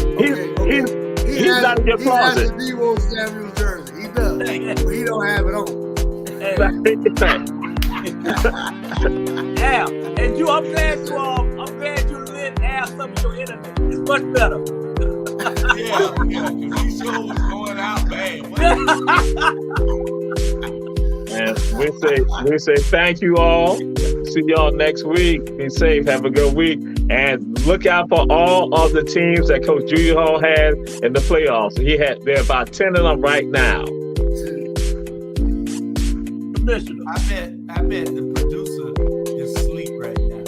He's not in your closet. He has a Debo Samuel jersey. He does. But he don't have it on. Al, and I'm glad you lit Al some of your internet. It's much better. Yeah, because these shows was going out bad. And we say thank you all. See y'all next week. Be safe. Have a good week. And look out for all of the teams that Coach Julius Hall had in the playoffs. There are about 10 of them right now. Commissioner. I bet the producer is asleep right now.